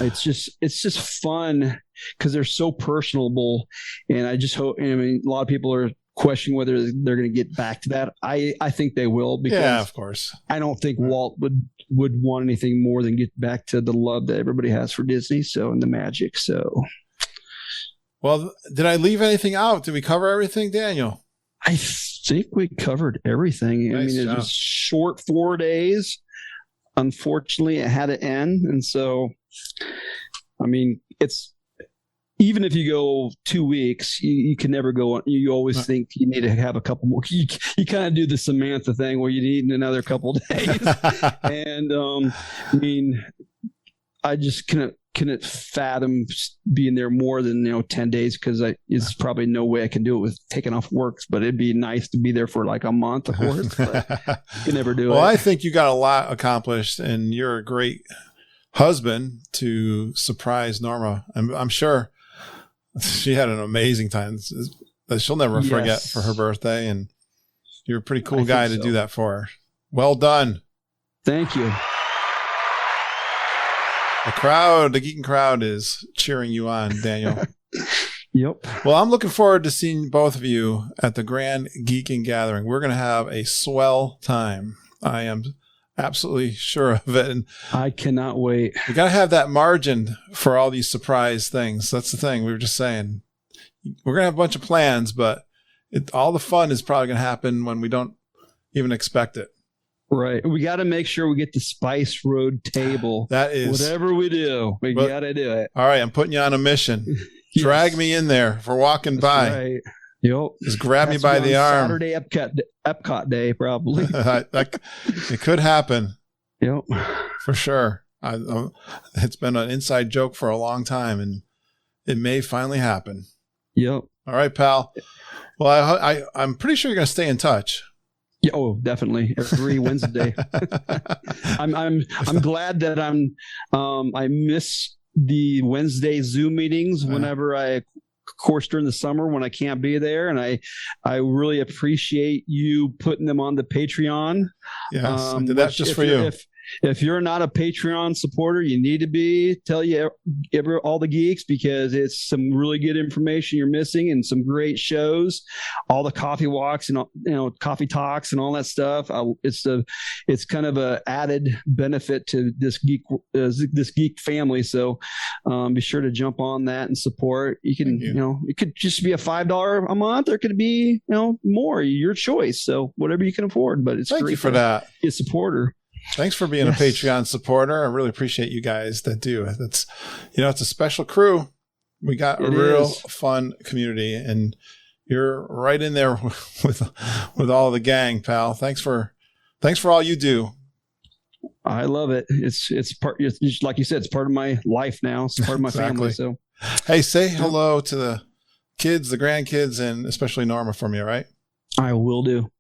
it's just fun because they're so personable, and I just hope. I mean, a lot of people are questioning whether they're going to get back to that. I think they will, because of course. I don't think Walt would want anything more than get back to the love that everybody has for Disney. So, and the magic. So, well, did I leave anything out? Did we cover everything, Daniel? I think we covered everything. Nice job. It was short 4 days. Unfortunately, it had to end. And so, I mean, it's, even if you go 2 weeks, you can never go on. You always think you need to have a couple more. You kind of do the Samantha thing where you need another couple of days. And I mean, I just couldn't fathom being there more than 10 days, because it's probably no way I can do it with taking off work. But it'd be nice to be there for like a month, of course. But you can never do it. Well, I think you got a lot accomplished, and you're a great husband to surprise Norma. I'm sure she had an amazing time that she'll never forget for her birthday. And you're a pretty cool guy to do that for her. Well done. Thank you. The geeking crowd is cheering you on, Daniel. Yep. Well, I'm looking forward to seeing both of you at the Grand Geeking Gathering. We're going to have a swell time. I am absolutely sure of it. And I cannot wait. We got to have that margin for all these surprise things. That's the thing. We were just saying, we're going to have a bunch of plans, but all the fun is probably going to happen when we don't even expect it. Right. We got to make sure we get the Spice Road table. That is. Whatever we do, we got to do it. All right. I'm putting you on a mission. Yes. Drag me in there for walking by. Right. Yep. Just grab me by the arm. Saturday Epcot Day, probably. It could happen. Yep. For sure. It's been an inside joke for a long time, and it may finally happen. Yep. All right, pal. Well, I'm pretty sure you're going to stay in touch. Yeah, oh, definitely. Every Wednesday. I'm glad that I miss the Wednesday Zoom meetings whenever of course, during the summer when I can't be there. And I really appreciate you putting them on the Patreon. Yes, I did that just for you. If you're not a Patreon supporter, you need to be. Tell you all the geeks, because it's some really good information you're missing and some great shows. All the coffee walks and coffee talks and all that stuff. It's kind of a added benefit to this geek family. So be sure to jump on that and support. You can it could just be a $5 a month, or it could be more. Your choice. So whatever you can afford. But it's thank you for that. Be a supporter. Thanks for being a Patreon supporter. I really appreciate you guys that do. It's a special crew. We got a real fun community, and you're right in there with all the gang, pal. Thanks for all you do. I love it. It's part. It's like you said, it's part of my life now. It's part of my family. So, hey, say hello to the kids, the grandkids, and especially Norma for me. All right. I will do.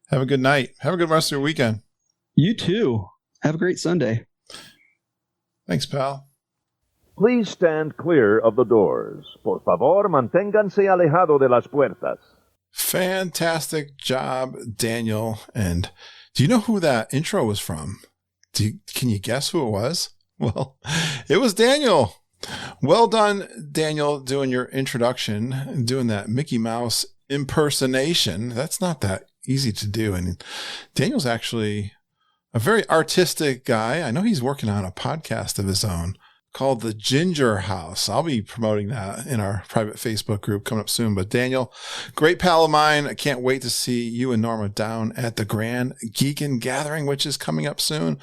Have a good night. Have a good rest of your weekend. You too. Have a great Sunday. Thanks, pal. Please stand clear of the doors. Por favor, manténganse alejado de las puertas. Fantastic job, Daniel. And do you know who that intro was from? Can you guess who it was? Well, it was Daniel. Well done, Daniel, doing your introduction and doing that Mickey Mouse impersonation. That's not that easy to do. And Daniel's actually a very artistic guy. I know he's working on a podcast of his own called The Ginger House. I'll be promoting that in our private Facebook group coming up soon. But Daniel, great pal of mine. I can't wait to see you and Norma down at the Grand Geekin' Gathering, which is coming up soon.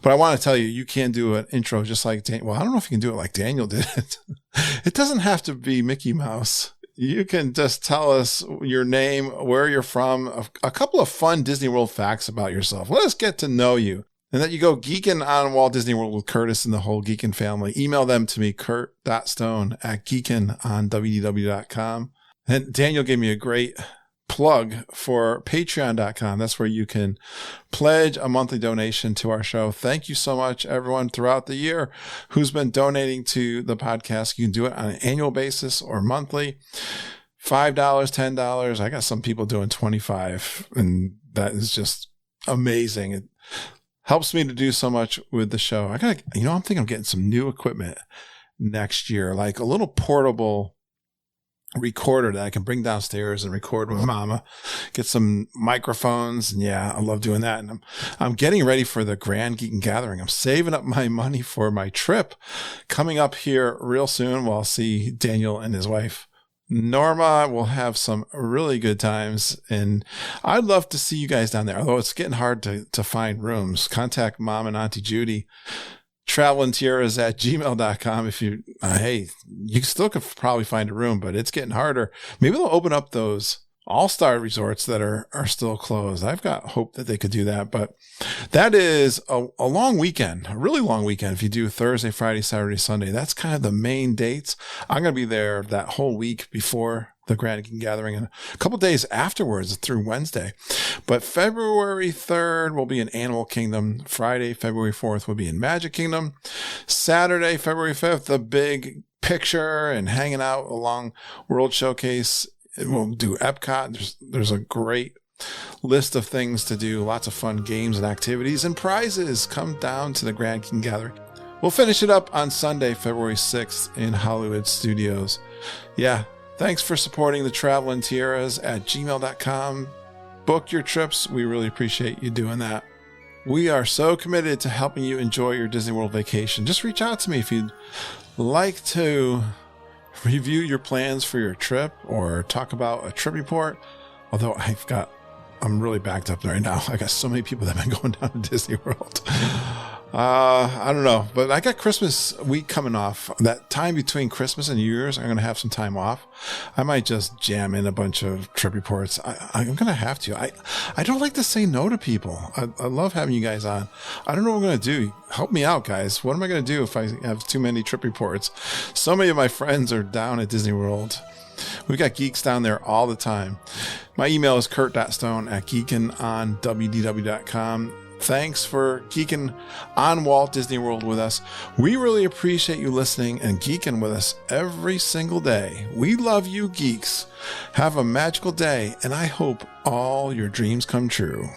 But I want to tell you, you can do an intro just like Daniel. Well, I don't know if you can do it like Daniel did it. It doesn't have to be Mickey Mouse. You can just tell us your name, where you're from, a couple of fun Disney World facts about yourself. Let us get to know you. and that you go geeking on Walt Disney World with Curtis and the whole Geekin family. Email them to me, kurt.stone@geekinondwdw.com. And Daniel gave me a great plug for patreon.com. That's where you can pledge a monthly donation to our show. Thank you so much, everyone, throughout the year who's been donating to the podcast. You can do it on an annual basis or monthly. $5, $10. I got some people doing $25, and that is just amazing. It helps me to do so much with the show. I'm thinking of getting some new equipment next year, like a little portable recorder that I can bring downstairs and record with Mama. Get some microphones, and yeah, I love doing that. And I'm getting ready for the Grand Geek and Gathering. I'm saving up my money for my trip coming up here real soon. I'll see Daniel and his wife Norma. Will have some really good times, and I'd love to see you guys down there. Although it's getting hard to find rooms. Contact Mom and Auntie Judy. travelandtiaras@gmail.com. If you, you still could probably find a room, but it's getting harder. Maybe they'll open up those all-star resorts that are still closed. I've got hope that they could do that, but that is a long weekend, a really long weekend. If you do Thursday, Friday, Saturday, Sunday, that's kind of the main dates. I'm going to be there that whole week before the Grand Geek Gathering and a couple days afterwards through Wednesday. But February 3rd will be in Animal Kingdom. Friday, February 4th will be in Magic Kingdom. Saturday, February 5th, the big picture and hanging out along World Showcase. We'll do Epcot. There's a great list of things to do. Lots of fun games and activities and prizes. Come down to the Grand Geek Gathering. We'll finish it up on Sunday, February 6th in Hollywood Studios. Yeah. Thanks for supporting the Traveling Tiaras at gmail.com. Book your trips. We really appreciate you doing that. We are so committed to helping you enjoy your Disney World vacation. Just reach out to me if you'd like to review your plans for your trip or talk about a trip report. Although I'm really backed up right now. I got so many people that have been going down to Disney World. I don't know, but I got Christmas week coming off. That time between Christmas and New Year's, I'm going to have some time off. I might just jam in a bunch of trip reports. I'm going to have to. I don't like to say no to people. I love having you guys on. I don't know what I'm going to do. Help me out, guys. What am I going to do if I have too many trip reports? So many of my friends are down at Disney World. We've got geeks down there all the time. My email is kurt.stone@geekinondwdw.com. Thanks for geeking on Walt Disney World with us. We really appreciate you listening and geeking with us every single day. We love you, geeks. Have a magical day, and I hope all your dreams come true.